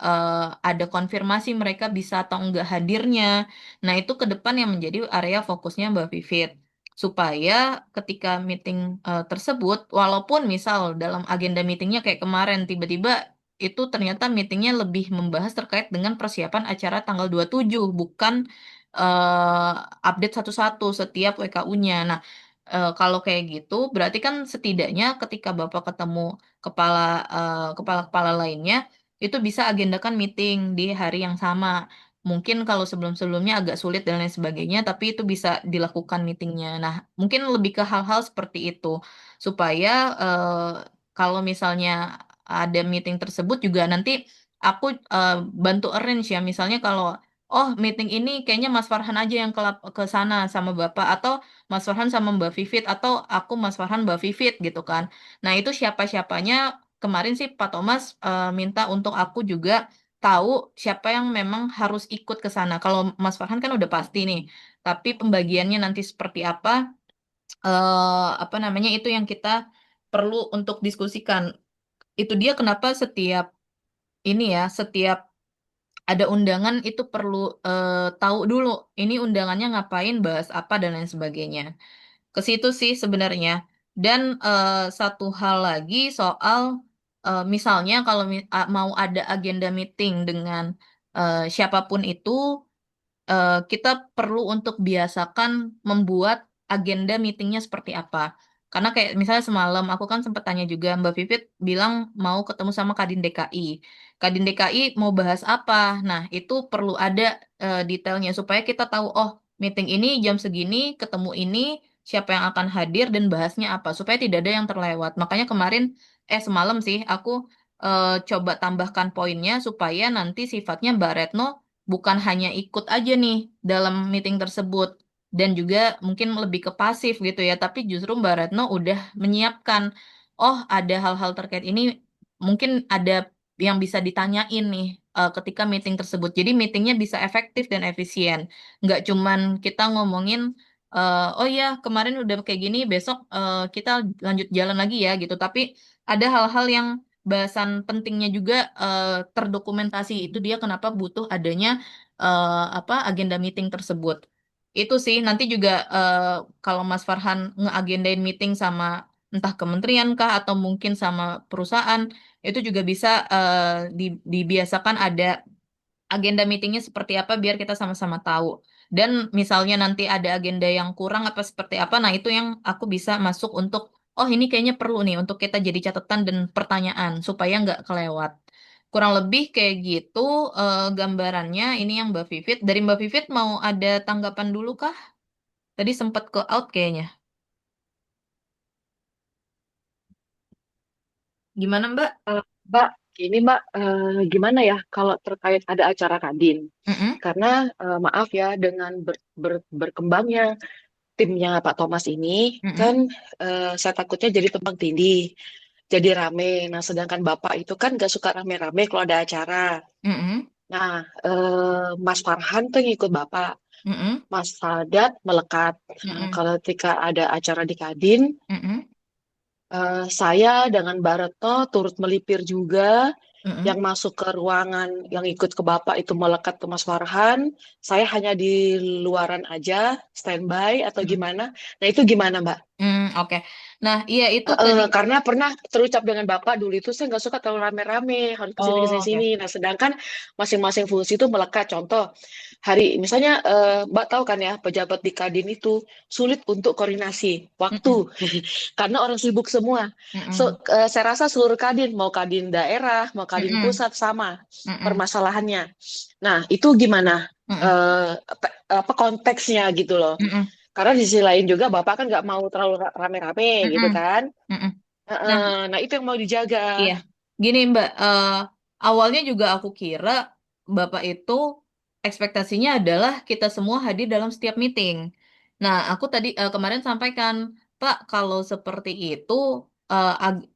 ada konfirmasi mereka bisa atau enggak hadirnya. Nah, itu ke depan yang menjadi area fokusnya Mbak Vivit. Supaya ketika meeting tersebut, walaupun misal dalam agenda meetingnya kayak kemarin, tiba-tiba itu ternyata meetingnya lebih membahas terkait dengan persiapan acara tanggal 27, bukan update satu-satu setiap WKU-nya. Nah, kalau kayak gitu, berarti kan setidaknya ketika Bapak ketemu kepala kepala-kepala lainnya, itu bisa agendakan meeting di hari yang sama. Mungkin kalau sebelum-sebelumnya agak sulit dan lain sebagainya, tapi itu bisa dilakukan meetingnya. Nah, mungkin lebih ke hal-hal seperti itu, supaya kalau misalnya ada meeting tersebut juga nanti aku bantu arrange ya. Misalnya kalau oh, meeting ini kayaknya Mas Farhan aja yang ke sana sama Bapak atau Mas Farhan sama Mbak Vivit atau aku Mas Farhan Mbak Vivit gitu kan. Nah, itu siapa-siapanya kemarin sih Pak Thomas minta untuk aku juga tahu siapa yang memang harus ikut ke sana. Kalau Mas Farhan kan udah pasti nih, tapi pembagiannya nanti seperti apa namanya itu yang kita perlu untuk diskusikan. Itu dia kenapa setiap ini ya, setiap ada undangan itu perlu tahu dulu ini undangannya ngapain, bahas apa dan lain sebagainya. Ke situ sih sebenarnya. Dan satu hal lagi soal misalnya kalau mau ada agenda meeting dengan siapapun itu kita perlu untuk biasakan membuat agenda meetingnya seperti apa. Karena kayak misalnya semalam aku kan sempat tanya juga Mbak Vivit bilang mau ketemu sama Kadin DKI. Kadin DKI mau bahas apa? Nah, itu perlu ada detailnya supaya kita tahu oh meeting ini jam segini, ketemu ini, siapa yang akan hadir dan bahasnya apa supaya tidak ada yang terlewat. Makanya kemarin semalam sih aku coba tambahkan poinnya supaya nanti sifatnya Mbak Retno bukan hanya ikut aja nih dalam meeting tersebut dan juga mungkin lebih ke pasif gitu ya, tapi justru Mbak Retno udah menyiapkan, oh ada hal-hal terkait ini mungkin ada yang bisa ditanyain nih ketika meeting tersebut. Jadi meetingnya bisa efektif dan efisien. Nggak cuman kita ngomongin, oh ya kemarin udah kayak gini, besok kita lanjut jalan lagi ya gitu. Tapi ada hal-hal yang bahasan pentingnya juga terdokumentasi. Itu dia kenapa butuh adanya apa agenda meeting tersebut. Itu sih nanti juga kalau Mas Farhan ngeagendain meeting sama entah kementerian kah atau mungkin sama perusahaan itu juga bisa dibiasakan ada agenda meetingnya seperti apa biar kita sama-sama tahu. Dan misalnya nanti ada agenda yang kurang apa seperti apa, nah itu yang aku bisa masuk untuk, oh ini kayaknya perlu nih untuk kita jadi catatan dan pertanyaan supaya nggak kelewat. Kurang lebih kayak gitu gambarannya ini yang Mbak Vivit. Dari Mbak Vivit mau ada tanggapan dulu kah? Tadi sempat ke out kayaknya. Gimana Mbak? Mbak, Ini Mbak, gimana ya kalau terkait ada acara Kadin? Mm-mm, Karena maaf ya, dengan berkembangnya timnya Pak Thomas ini, kan mm-mm, saya takutnya jadi tumpang tindih, jadi rame. Nah, sedangkan Bapak itu kan gak suka rame-rame kalau ada acara. mm-mm, Nah, Mas Farhan tuh ngikut Bapak. mm-mm, Mas Sadat melekat. Nah, mm-mm, kalau ketika ada acara di Kadin, mm-mm, saya dengan Mbak Retno turut melipir juga. mm-mm, Yang masuk ke ruangan, yang ikut ke Bapak itu melekat ke Mas Farhan. Saya hanya di luaran aja, standby atau mm-mm. gimana. Nah, itu gimana, Mbak? Oke. Nah, iya itu tadi. Karena pernah terucap dengan Bapak dulu itu saya nggak suka terlalu rame-rame, harus kesini Oh, kesini oke. sini. Nah, sedangkan masing-masing fungsi itu melekat. Contoh, hari misalnya Mbak tahu kan ya, pejabat di Kadin itu sulit untuk koordinasi waktu Mm-mm, karena orang sibuk semua. So, mm-mm, saya rasa seluruh Kadin, mau Kadin daerah, mau Kadin mm-mm, pusat sama mm-mm, permasalahannya. Nah, itu gimana? mm-mm, Apa konteksnya gitu loh? mm-mm, Karena di sisi lain juga Bapak kan nggak mau terlalu rame-rame gitu mm-mm, kan. mm-mm. Nah, Nah, itu yang mau dijaga. iya, gini Mbak, awalnya juga aku kira Bapak itu ekspektasinya adalah kita semua hadir dalam setiap meeting. Nah, aku tadi kemarin sampaikan, Pak, kalau seperti itu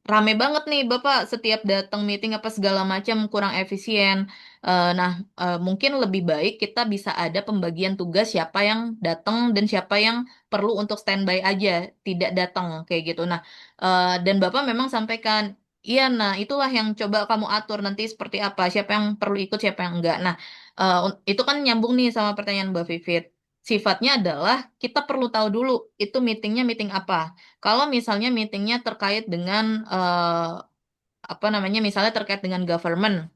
rame banget nih Bapak setiap datang meeting apa segala macam kurang efisien. Nah, mungkin lebih baik kita bisa ada pembagian tugas siapa yang datang dan siapa yang perlu untuk standby aja, tidak datang kayak gitu. Nah, dan Bapak memang sampaikan, iya, nah itulah yang coba kamu atur nanti seperti apa, siapa yang perlu ikut, siapa yang enggak. Nah, itu kan nyambung nih sama pertanyaan Mbak Vivit. Sifatnya adalah kita perlu tahu dulu itu meetingnya meeting apa. Kalau misalnya meetingnya terkait dengan apa namanya, misalnya terkait dengan government.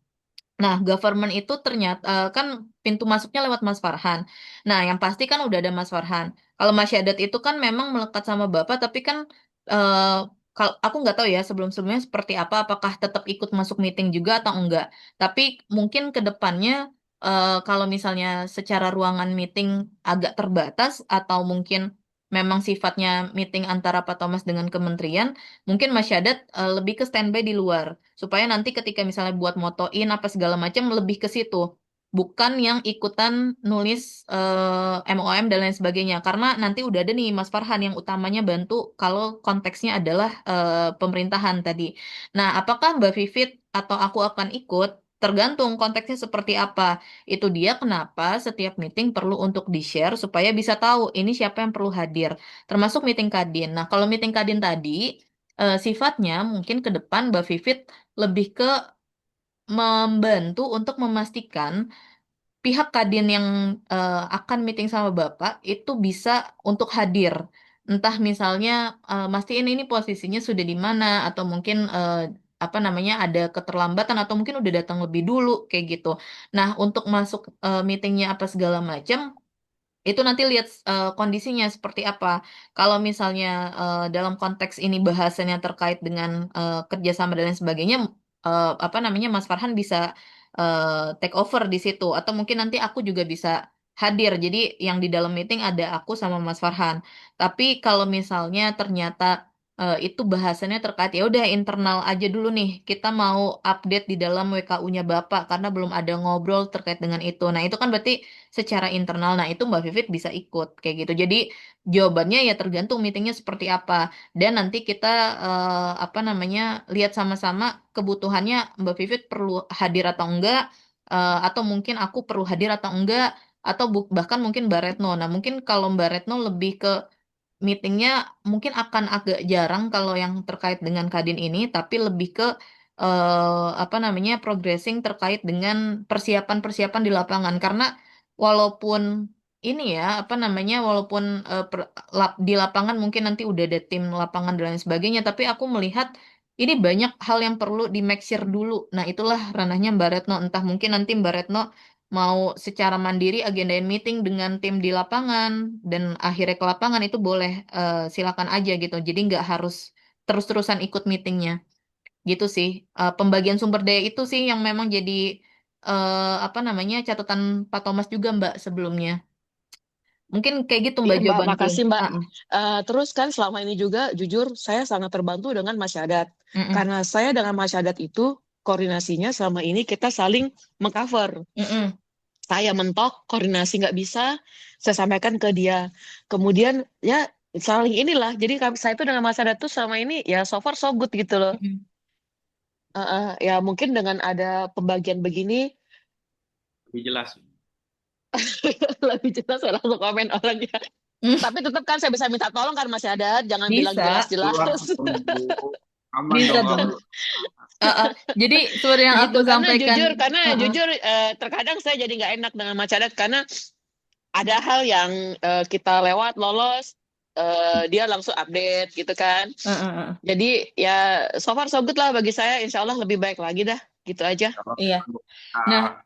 Nah, government itu ternyata kan pintu masuknya lewat Mas Farhan. Nah, yang pasti kan udah ada Mas Farhan. Kalau Mas Syadat itu kan memang melekat sama Bapak, tapi kan eh, kalau aku nggak tahu ya sebelum-sebelumnya seperti apa, apakah tetap ikut masuk meeting juga atau enggak. Tapi mungkin ke depannya kalau misalnya secara ruangan meeting agak terbatas atau mungkin memang sifatnya meeting antara Pak Thomas dengan kementerian, mungkin Mas Syadat lebih ke standby di luar supaya nanti ketika misalnya buat motoin apa segala macam lebih ke situ, bukan yang ikutan nulis MOM dan lain sebagainya, karena nanti udah ada nih Mas Farhan yang utamanya bantu kalau konteksnya adalah pemerintahan tadi. Nah, apakah Mbak Vivit atau aku akan ikut tergantung konteksnya seperti apa. Itu dia kenapa setiap meeting perlu untuk di-share supaya bisa tahu ini siapa yang perlu hadir, termasuk meeting Kadin. Nah, kalau meeting Kadin tadi sifatnya mungkin ke depan Mbak Vivit lebih ke membantu untuk memastikan pihak Kadin yang akan meeting sama Bapak itu bisa untuk hadir. Entah misalnya mastiin ini posisinya sudah di mana atau mungkin apa namanya ada keterlambatan atau mungkin udah datang lebih dulu kayak gitu. Nah, untuk masuk meetingnya apa segala macam itu nanti lihat kondisinya seperti apa. Kalau misalnya dalam konteks ini bahasanya terkait dengan kerjasama dan lain sebagainya, apa namanya Mas Farhan bisa take over di situ, atau mungkin nanti aku juga bisa hadir. Jadi yang di dalam meeting ada aku sama Mas Farhan. Tapi kalau misalnya ternyata itu bahasannya terkait ya udah internal aja dulu nih. Kita mau update di dalam WKU-nya Bapak karena belum ada ngobrol terkait dengan itu. Nah, itu kan berarti secara internal. Nah, itu Mbak Vivit bisa ikut kayak gitu. Jadi jawabannya ya tergantung meetingnya seperti apa. Dan nanti kita apa namanya lihat sama-sama kebutuhannya Mbak Vivit perlu hadir atau enggak, atau mungkin aku perlu hadir atau enggak, atau bahkan mungkin Mbak Retno. Nah, mungkin kalau Mbak Retno lebih ke meetingnya mungkin akan agak jarang kalau yang terkait dengan Kadin ini, tapi lebih ke apa namanya progressing terkait dengan persiapan-persiapan di lapangan. Karena walaupun ini ya apa namanya, walaupun di lapangan mungkin nanti udah ada tim lapangan dan lain sebagainya, tapi aku melihat ini banyak hal yang perlu di make sure dulu. Nah, itulah ranahnya Mbak Retno. Entah mungkin nanti Mbak Retno mau secara mandiri agendain meeting dengan tim di lapangan dan akhirnya ke lapangan itu boleh, silakan aja gitu. Jadi nggak harus terus-terusan ikut meetingnya gitu sih. Pembagian sumber daya itu sih yang memang jadi apa namanya catatan Pak Thomas juga Mbak sebelumnya. Mungkin kayak gitu Iya Mbak Mbak, jawabanku. makasih Mbak. Heeh. Terus kan selama ini juga jujur saya sangat terbantu dengan Mas Syadat. Mm-mm. Karena saya dengan Mas Syadat itu koordinasinya selama ini kita saling mengcover. Mm-mm. Saya mentok, koordinasi nggak bisa, saya sampaikan ke dia. Kemudian ya saling inilah. Jadi saya itu dengan Mas Ada tuh selama ini ya so far so good gitu loh. Mm-mm. Ya mungkin dengan ada pembagian begini Lebih jelas. lebih jelas saya langsung komen orangnya. Mm, Tapi tetap kan saya bisa minta tolong kan Mas Ada, jangan bilang bisa, jelas-jelas. Wah, tunggu. Aman bisa dong dong. kalau Jadi seperti yang Gitu aku karena sampaikan, jujur uh-uh. terkadang saya jadi nggak enak dengan Mas Ada karena ada hal yang kita lewat lolos, dia langsung update gitu kan. Uh-uh. Jadi ya so far so good lah bagi saya. Insya Allah lebih baik lagi dah. Gitu aja. kalau Iya. Nah, ah,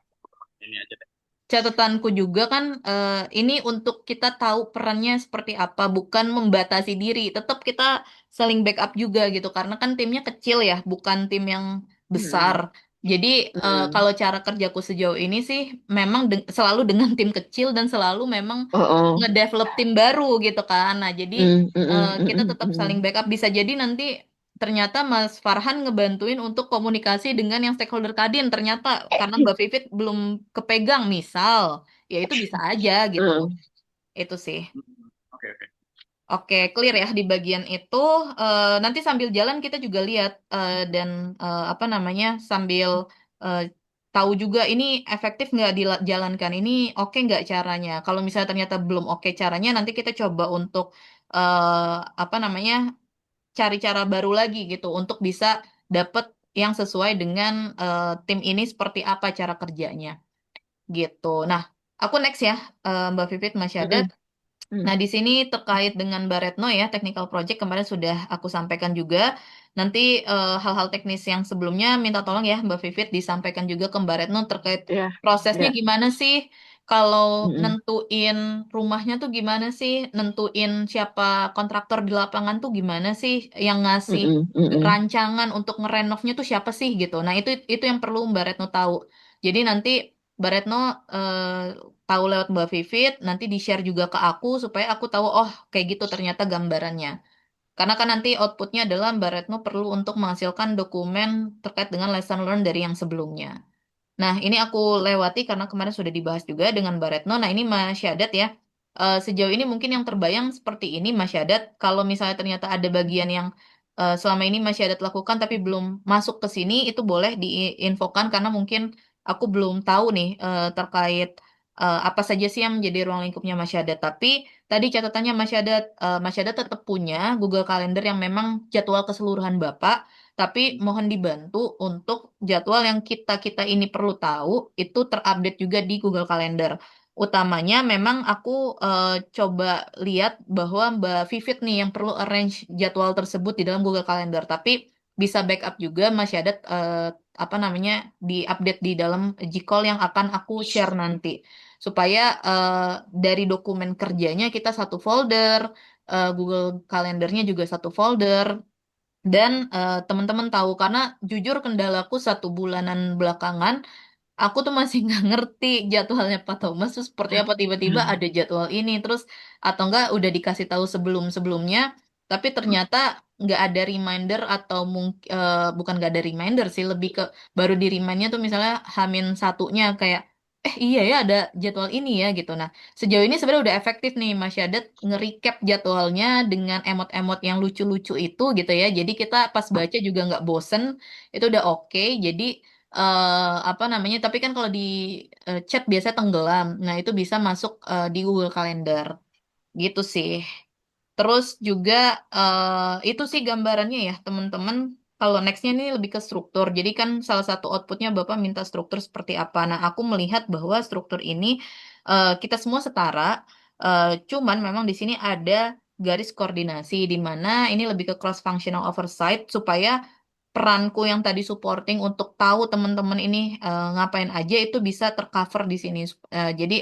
ini aja deh. catatanku juga kan ini untuk kita tahu perannya seperti apa, bukan membatasi diri. Tetap kita saling backup juga gitu, karena kan timnya kecil ya, bukan tim yang besar. Hmm. Jadi Hmm. kalau cara kerjaku sejauh ini sih memang selalu dengan tim kecil dan selalu memang Oh, oh. ngedevelop tim baru gitu kan. Nah, jadi Hmm, hmm, hmm, kita hmm, tetap saling hmm. backup. Bisa jadi nanti ternyata Mas Farhan ngebantuin untuk komunikasi dengan yang stakeholder Kadin. Ternyata karena Mbak Vivit belum kepegang misal, ya itu bisa aja gitu. Hmm. Itu sih. Oke, oke. Oke, clear ya di bagian itu. Nanti sambil jalan kita juga lihat dan apa namanya sambil eh, tahu juga ini efektif nggak dijalankan. Ini oke nggak caranya. Kalau misalnya ternyata belum oke caranya, nanti kita coba untuk apa namanya cari cara baru lagi gitu untuk bisa dapet yang sesuai dengan tim ini seperti apa cara kerjanya gitu. Nah, aku next ya, Mbak Vivit Mas Hmm, Syadat. hmm. Nah, di sini terkait dengan Mbak Retno ya, technical project kemarin sudah aku sampaikan juga. Nanti hal-hal teknis yang sebelumnya minta tolong ya Mbak Vivit disampaikan juga ke Mbak Retno terkait Ya, prosesnya ya. gimana sih? Kalau Hmm, nentuin rumahnya tuh gimana sih? Nentuin siapa kontraktor di lapangan tuh gimana sih? Yang hmm, ngasih hmm, hmm, hmm. rancangan untuk ngerenovnya tuh siapa sih gitu. Nah, itu yang perlu Mbak Retno tahu. Jadi nanti Mbak Retno tahu lewat Mbak Vivit, nanti di-share juga ke aku supaya aku tahu, oh kayak gitu ternyata gambarannya. Karena kan nanti outputnya adalah Mbak Retno perlu untuk menghasilkan dokumen terkait dengan lesson learned dari yang sebelumnya. Nah, ini aku lewati karena kemarin sudah dibahas juga dengan Mbak Retno. Nah, ini Mas Syadat ya. Sejauh ini mungkin yang terbayang seperti ini Mas Syadat. Kalau misalnya ternyata ada bagian yang selama ini Mas Syadat lakukan tapi belum masuk ke sini, itu boleh diinfokan karena mungkin aku belum tahu nih terkait apa saja sih yang menjadi ruang lingkupnya Mas Syadat. Tapi tadi catatannya Mas Syadat tetap punya Google Calendar yang memang jadwal keseluruhan Bapak. Tapi mohon dibantu untuk jadwal yang kita-kita ini perlu tahu itu terupdate juga di Google Calendar. Utamanya memang aku coba lihat bahwa Mbak Vivit nih yang perlu arrange jadwal tersebut di dalam Google Calendar. Tapi bisa backup juga masih ada apa namanya di-update di dalam Gcall yang akan aku share nanti. Supaya dari dokumen kerjanya kita satu folder, Google Kalendernya juga satu folder, dan teman-teman tahu karena jujur kendalaku 1 bulanan belakangan aku tuh masih nggak ngerti jadwalnya Pak Thomas tuh seperti apa tiba-tiba ada jadwal ini terus atau enggak udah dikasih tahu sebelum-sebelumnya tapi ternyata nggak ada reminder atau mungkin bukan nggak ada reminder sih lebih ke baru di remindnya tuh misalnya Hamin satunya kayak iya ya ada jadwal ini ya gitu. Nah sejauh ini sebenarnya udah efektif nih Mas Syadat nge-recap jadwalnya dengan emot-emot yang lucu-lucu itu gitu ya jadi kita pas baca juga nggak bosen itu udah oke jadi apa namanya tapi kan kalau di chat biasa tenggelam nah itu bisa masuk di Google Calendar gitu sih terus juga itu sih gambarannya ya teman-teman kalau nextnya ini lebih ke struktur jadi kan salah satu outputnya Bapak minta struktur seperti apa nah aku melihat bahwa struktur ini kita semua setara cuman memang di sini ada garis koordinasi di mana ini lebih ke cross functional oversight supaya peranku yang tadi supporting untuk tahu teman-teman ini ngapain aja itu bisa tercover di sini. Jadi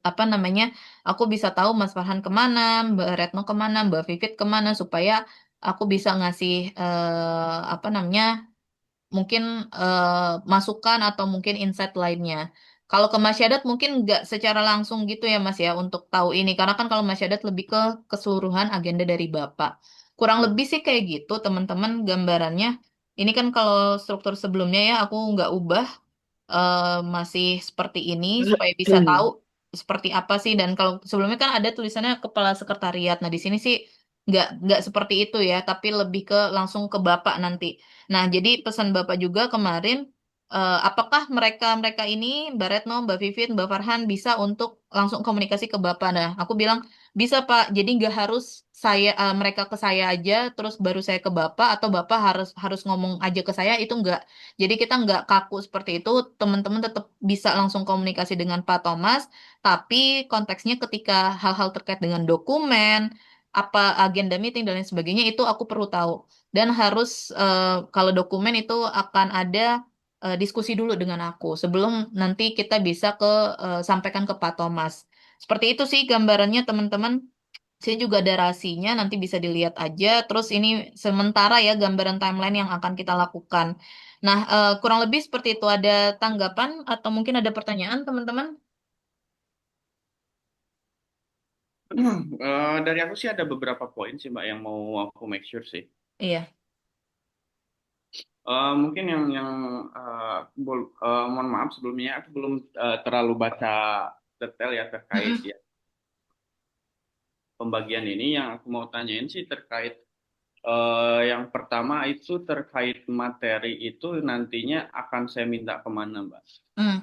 apa namanya, aku bisa tahu Mas Farhan kemana, Mbak Retno kemana, Mbak Vivit kemana supaya aku bisa ngasih apa namanya, mungkin masukan atau mungkin insight lainnya. Kalau ke Mas Syadat mungkin nggak secara langsung gitu ya Mas ya untuk tahu ini karena kan kalau Mas Syadat lebih ke keseluruhan agenda dari Bapak. Kurang lebih sih kayak gitu teman-teman gambarannya. ini kan kalau struktur sebelumnya ya aku nggak ubah, masih seperti ini supaya bisa tahu seperti apa sih. Dan kalau sebelumnya kan ada tulisannya kepala sekretariat. Nah di sini sih nggak seperti itu ya, tapi lebih ke langsung ke bapak nanti. Nah jadi pesan bapak juga kemarin, apakah mereka mereka ini Mbak Retno, Mbak Vivit, Mbak Farhan bisa untuk langsung komunikasi ke bapak? Nah aku bilang bisa Pak. Jadi nggak harus mereka ke saya aja, terus baru saya ke bapak, atau bapak harus harus ngomong aja ke saya, itu nggak. Jadi kita nggak kaku seperti itu, teman-teman tetap bisa langsung komunikasi dengan Pak Thomas, tapi konteksnya ketika hal-hal terkait dengan dokumen, apa agenda meeting dan lain sebagainya itu aku perlu tahu. Dan harus, kalau dokumen itu akan ada diskusi dulu dengan aku sebelum nanti kita bisa sampaikan ke Pak Thomas. Seperti itu sih gambarannya teman-teman. Saya juga ada rasinya, nanti bisa dilihat aja. Terus ini sementara ya gambaran timeline yang akan kita lakukan. Nah, kurang lebih seperti itu. Ada tanggapan atau mungkin ada pertanyaan, teman-teman? Dari aku sih ada beberapa poin sih Mbak yang mau aku make sure sih. Iya. Mungkin yang mohon maaf sebelumnya aku belum terlalu baca detail ya terkait Mm-mm. ya pembagian ini. Yang aku mau tanyain sih terkait yang pertama itu terkait materi itu nantinya akan saya minta kemana Mbak? Mm.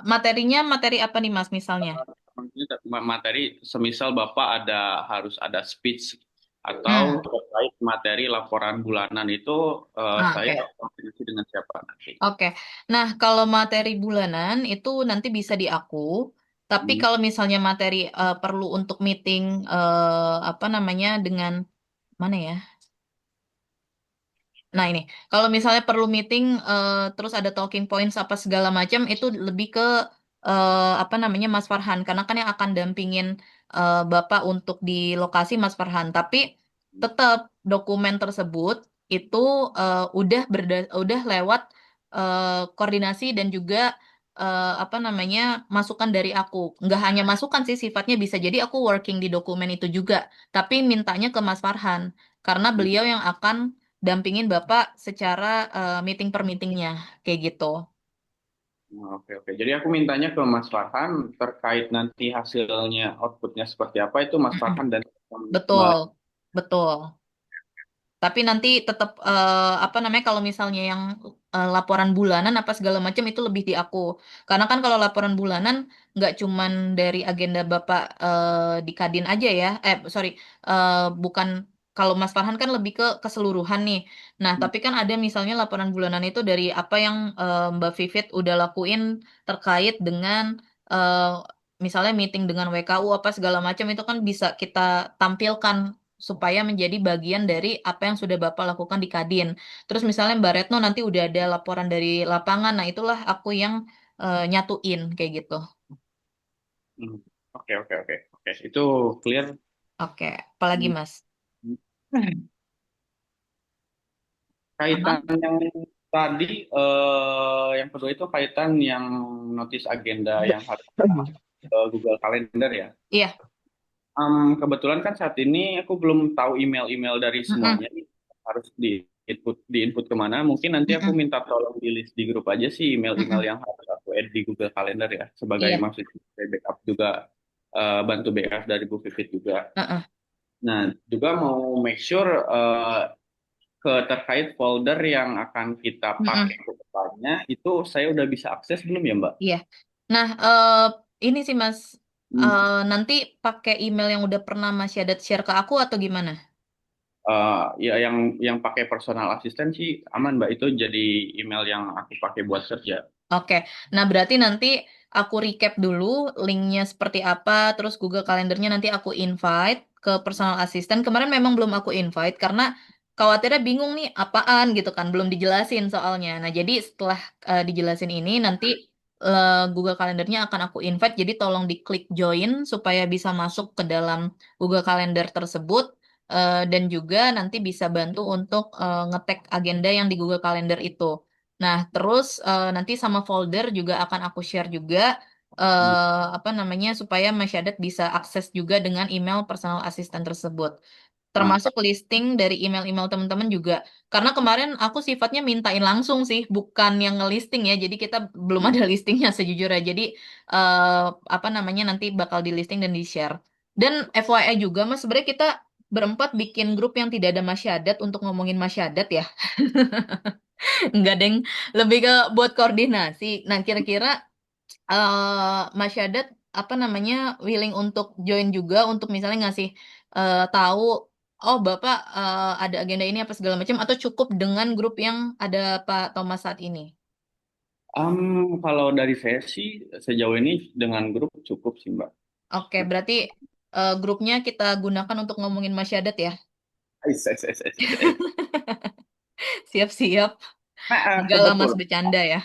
Materinya materi apa nih, Mas, misalnya? Maksudnya materi semisal Bapak harus ada speech Hmm. atau terkait materi laporan bulanan itu Ah, saya oke. koordinasi dengan siapa nanti? Oke. Nah, kalau materi bulanan itu nanti bisa di aku. Tapi Hmm. kalau misalnya materi perlu untuk meeting, apa namanya, dengan mana ya? Nah ini, kalau misalnya perlu meeting, terus ada talking points apa segala macam, itu lebih ke apa namanya, Mas Farhan, karena kan yang akan dampingin Bapak untuk di lokasi Mas Farhan. Tapi tetap dokumen tersebut itu udah lewat koordinasi dan juga apa namanya, masukan dari aku. Nggak hanya masukan sih, sifatnya bisa jadi aku working di dokumen itu juga, tapi mintanya ke Mas Farhan karena beliau yang akan dampingin Bapak secara meeting per meetingnya, kayak gitu. Oke, oke. Jadi aku mintanya ke Mas Farhan terkait nanti hasilnya, outputnya seperti apa itu Mas Mm-mm. Farhan dan Betul, betul. Tapi nanti tetap, apa namanya, kalau misalnya yang laporan bulanan apa segala macam itu lebih di aku. Karena kan kalau laporan bulanan nggak cuman dari agenda Bapak di Kadin aja ya. Sorry, bukan. Kalau Mas Farhan kan lebih ke keseluruhan nih. Nah, tapi kan ada misalnya laporan bulanan itu dari apa yang Mbak Vivit udah lakuin terkait dengan eh, misalnya meeting dengan WKU apa segala macam, itu kan bisa kita tampilkan supaya menjadi bagian dari apa yang sudah Bapak lakukan di Kadin. Terus misalnya Mbak Retno nanti udah ada laporan dari lapangan, nah itulah aku yang nyatuin kayak gitu. Hmm. Oke, oke, oke. Oke, itu clear. Oke, apalagi Hmm. Mas? Kaitan Aman? yang tadi, yang kedua itu kaitan yang notice agenda yang harus masuk ke Google Calendar ya. Iya. Kebetulan kan saat ini aku belum tahu email-email dari Mm-mm. semuanya nih. Harus di input kemana. Mungkin nanti aku Mm-mm. minta tolong di list di grup aja sih email-email Mm-mm. yang harus aku add di Google Calendar ya. Sebagai Iya. maksudnya sebagai backup juga, bantu backup dari Bu Vivit juga. Mm-mm. Nah, juga mau make sure terkait folder yang akan kita pakai Mm-mm. ke depannya itu saya udah bisa akses belum ya Mbak? Iya. Nah, ini sih Mas, nanti pakai email yang udah pernah Mas Syadat share ke aku atau gimana? Ya yang pakai personal assistant sih aman Mbak, itu jadi email yang aku pakai buat kerja. Oke, nah berarti nanti aku recap dulu linknya seperti apa, terus Google Kalendernya nanti aku invite ke personal assistant. Kemarin memang belum aku invite karena khawatirnya bingung nih apaan gitu kan, belum dijelasin soalnya. Nah jadi setelah dijelasin ini nanti Google Kalendernya akan aku invite, jadi tolong diklik join supaya bisa masuk ke dalam Google Calendar tersebut. Dan juga nanti bisa bantu untuk ngetek agenda yang di Google Calendar itu. Nah, terus nanti sama folder juga akan aku share juga, apa namanya, supaya Mas Syadat bisa akses juga dengan email personal assistant tersebut. Ah, termasuk listing dari email-email teman-teman juga. Karena kemarin aku sifatnya mintain langsung sih, bukan yang ngelisting ya. Jadi kita belum ada listingnya sejujurnya. Jadi apa namanya nanti bakal di listing dan di share. Dan FYI juga Mas, sebenarnya kita berempat bikin grup yang tidak ada masyadat untuk ngomongin masyadat ya. Enggak, Deng. Lebih ke buat koordinasi. Nah, kira-kira Masyadat apa namanya willing untuk join juga untuk misalnya ngasih tahu oh Bapak ada agenda ini apa segala macam atau cukup dengan grup yang ada Pak Thomas saat ini. kalau dari saya sih sejauh ini dengan grup cukup sih Mbak. Oke, berarti grupnya kita gunakan untuk ngomongin Masyadat ya. Ais, ais, ais, ais, ais, ais. Siap-siap. Nah, Enggak lah Mas kebetulan bercanda ya.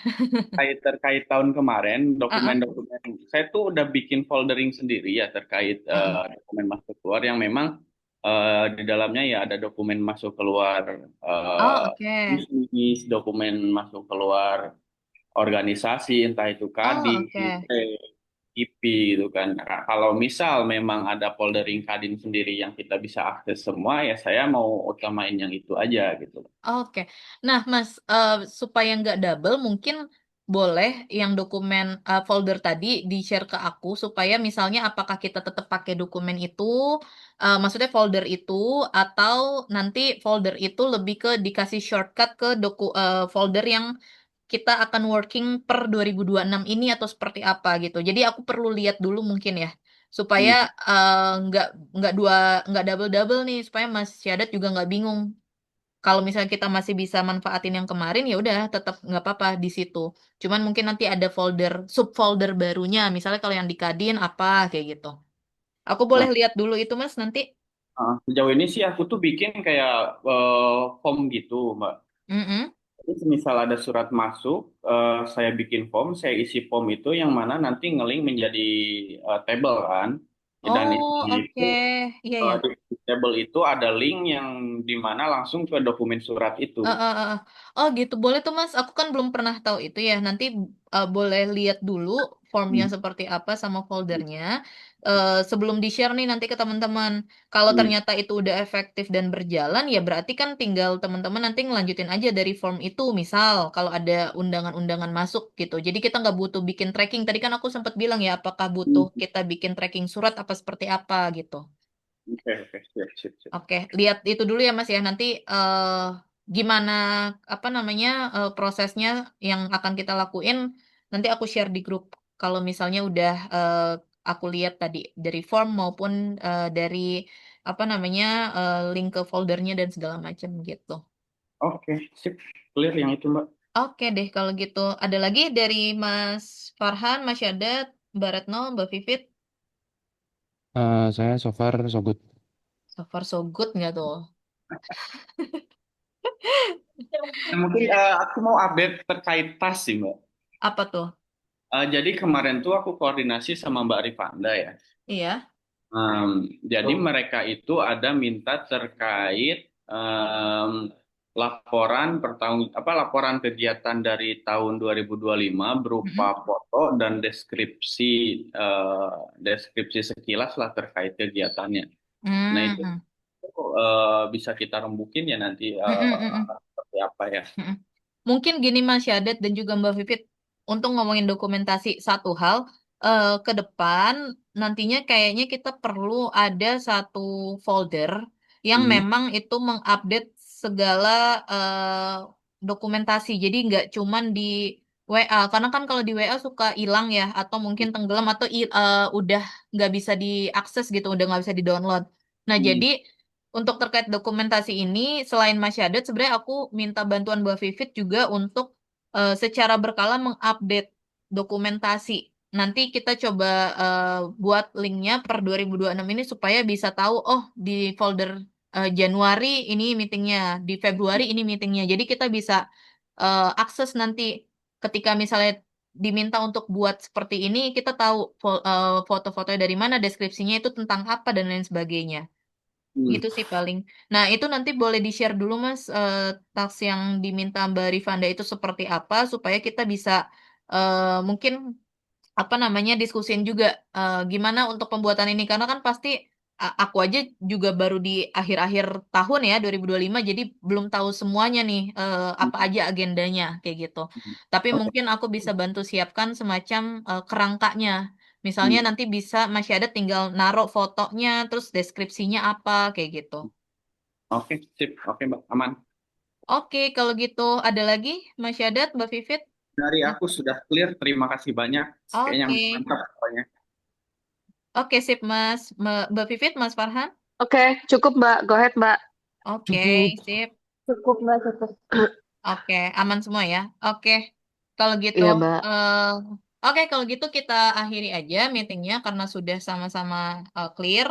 terkait tahun kemarin Ah, ah. dokumen-dokumen saya tuh udah bikin foldering sendiri ya terkait Mm-mm. dokumen masuk keluar yang memang di dalamnya ya ada dokumen masuk keluar Oh, eh, oke. bisnis, dokumen masuk keluar organisasi, entah itu Oh, Kadin, oke. IP gitu kan. Nah, kalau misal memang ada foldering Kadin sendiri yang kita bisa akses semua, ya saya mau utamain yang itu aja gitu. Oke, nah Mas, supaya nggak double, mungkin boleh yang dokumen folder tadi di-share ke aku, supaya misalnya apakah kita tetap pakai dokumen itu, maksudnya folder itu, atau nanti folder itu lebih ke dikasih shortcut ke folder yang kita akan working per 2026 ini atau seperti apa gitu. Jadi aku perlu lihat dulu mungkin ya, supaya Hmm, nggak nggak double-double nih, supaya Mas Syadat juga nggak bingung kalau misalnya kita masih bisa manfaatin yang kemarin ya udah tetap nggak apa-apa di situ. Cuman mungkin nanti ada subfolder barunya. Misalnya kalau yang di Kadin apa kayak gitu. Aku boleh Nah, lihat dulu itu Mas nanti. sejauh ini sih aku tuh bikin kayak form gitu, Mbak. Mm-mm. Jadi misal ada surat masuk, saya bikin form, saya isi form itu yang mana nanti ngeling menjadi table kan. Dan Oh, itu oke. Iya ya. di table itu ada link yang di mana langsung ke dokumen surat itu. Eh. Oh gitu, boleh tuh Mas. Aku kan belum pernah tahu itu ya. Nanti boleh lihat dulu formnya Hmm, seperti apa sama foldernya. Sebelum di-share nih nanti ke teman-teman. Kalau hmm, ternyata itu udah efektif dan berjalan, ya berarti kan tinggal teman-teman nanti ngelanjutin aja dari form itu. Misal kalau ada undangan-undangan masuk gitu. Jadi kita nggak butuh bikin tracking. Tadi kan aku sempat bilang ya, apakah butuh hmm. kita bikin tracking surat apa seperti apa gitu. Oke, oke, siap, siap, siap. Oke, lihat itu dulu ya Mas ya. Nanti gimana apa namanya prosesnya yang akan kita lakuin. Nanti aku share di grup. Kalau misalnya udah aku lihat tadi dari form maupun dari apa namanya link ke foldernya dan segala macam gitu. Oke, sip. Clear yang itu, Mbak. Oke deh kalau gitu. Ada lagi dari Mas Farhan, Mas Syadat, Mbak Retno, Mbak Vivit. Saya so far so good. So far so good nggak tuh? Nah, mungkin aku mau update terkait tas sih, Mbak. Apa tuh? Jadi kemarin tuh aku koordinasi sama Mbak Rifanda ya. Iya. Jadi mereka itu ada minta terkait laporan laporan kegiatan dari tahun 2025 berupa Mm-mm. foto dan deskripsi sekilas lah terkait kegiatannya. Nah itu Hmm. bisa kita rembukin ya nanti Mm-mm. seperti apa ya. Mm-mm. Mungkin gini Mas Syadat dan juga Mbak Vivit, untuk ngomongin dokumentasi satu hal, ke depan nantinya kayaknya kita perlu ada satu folder yang Hmm. memang itu mengupdate segala dokumentasi. Jadi nggak cuman di WA, karena kan kalau di WA suka hilang ya, atau mungkin tenggelam atau udah nggak bisa diakses gitu, udah nggak bisa di-download. Nah, Hmm. jadi untuk terkait dokumentasi ini, selain Mas Syadat, sebenarnya aku minta bantuan Mbak Vivit juga untuk secara berkala mengupdate dokumentasi. Nanti kita coba buat linknya per 2026 ini supaya bisa tahu, oh di folder Januari ini meetingnya, di Februari ini meetingnya. Jadi kita bisa akses nanti ketika misalnya diminta untuk buat seperti ini, kita tahu foto-fotonya dari mana, deskripsinya itu tentang apa dan lain sebagainya. Hmm. Gitu sih paling. Nah, itu nanti boleh di-share dulu Mas, task yang diminta Mbak Rifanda itu seperti apa supaya kita bisa mungkin apa namanya diskusin juga gimana untuk pembuatan ini karena kan pasti aku aja juga baru di akhir-akhir tahun ya 2025, jadi belum tahu semuanya nih apa aja agendanya kayak gitu. Tapi Oke. mungkin aku bisa bantu siapkan semacam kerangkanya. Misalnya Hmm. nanti bisa Mas Syadat tinggal naruh fotonya, terus deskripsinya apa kayak gitu. Oke, sip. Oke, Mbak. Aman. Oke, kalau gitu ada lagi Mas Syadat, Mbak Vivit? Dari aku sudah clear. Terima kasih banyak. Kayaknya Oke, mantap pokoknya. oke sip Mas, Mbak Vivit, Mas Farhan. Oke, cukup Mbak. Go ahead Mbak. Oke, Cukup. sip. Cukup Mbak, cukup. Oke, aman semua ya. Oke, kalau gitu, Iya Mbak. eh kalau gitu kita akhiri aja meetingnya karena sudah sama-sama clear.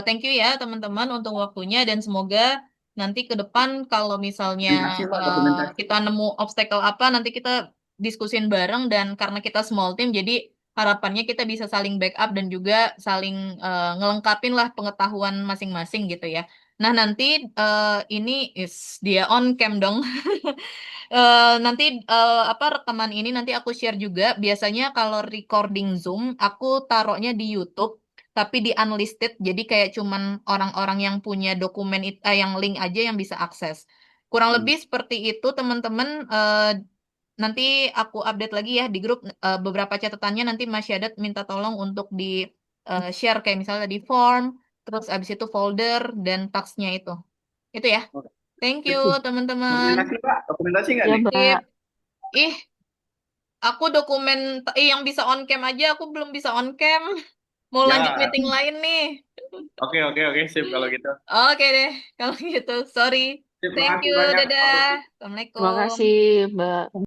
Thank you ya teman-teman untuk waktunya dan semoga nanti ke depan kalau misalnya Dokumentasi, Mbak. Dokumentasi. kita nemu obstacle apa nanti kita diskusin bareng dan karena kita small team jadi harapannya kita bisa saling backup dan juga saling ngelengkapin lah pengetahuan masing-masing gitu ya. Nah, nanti ini dia on cam dong. Nanti apa rekaman ini nanti aku share juga. Biasanya kalau recording Zoom aku taruhnya di YouTube tapi di unlisted. Jadi kayak cuman orang-orang yang punya dokumen yang link aja yang bisa akses. Kurang Hmm. lebih seperti itu teman-teman. Nanti aku update lagi ya di grup beberapa catatannya nanti Mas Syadat minta tolong untuk di share kayak misalnya di form, terus abis itu folder dan tagsnya itu. Itu ya. Oke. Thank you Sip, sip. teman-teman. Dokumentasi, Pak. Dokumentasi nggak Iya nih? Mbak. Sip. Ih, aku dokumen yang bisa on cam aja aku belum bisa on cam. Mau lanjut Ya. meeting lain nih. Oke, oke, oke. Sip kalau gitu. Oke deh, kalau gitu. Sorry. Sip, Thank makasih you, banyak. dadah. Oke. Terima Assalamualaikum. kasih Mbak.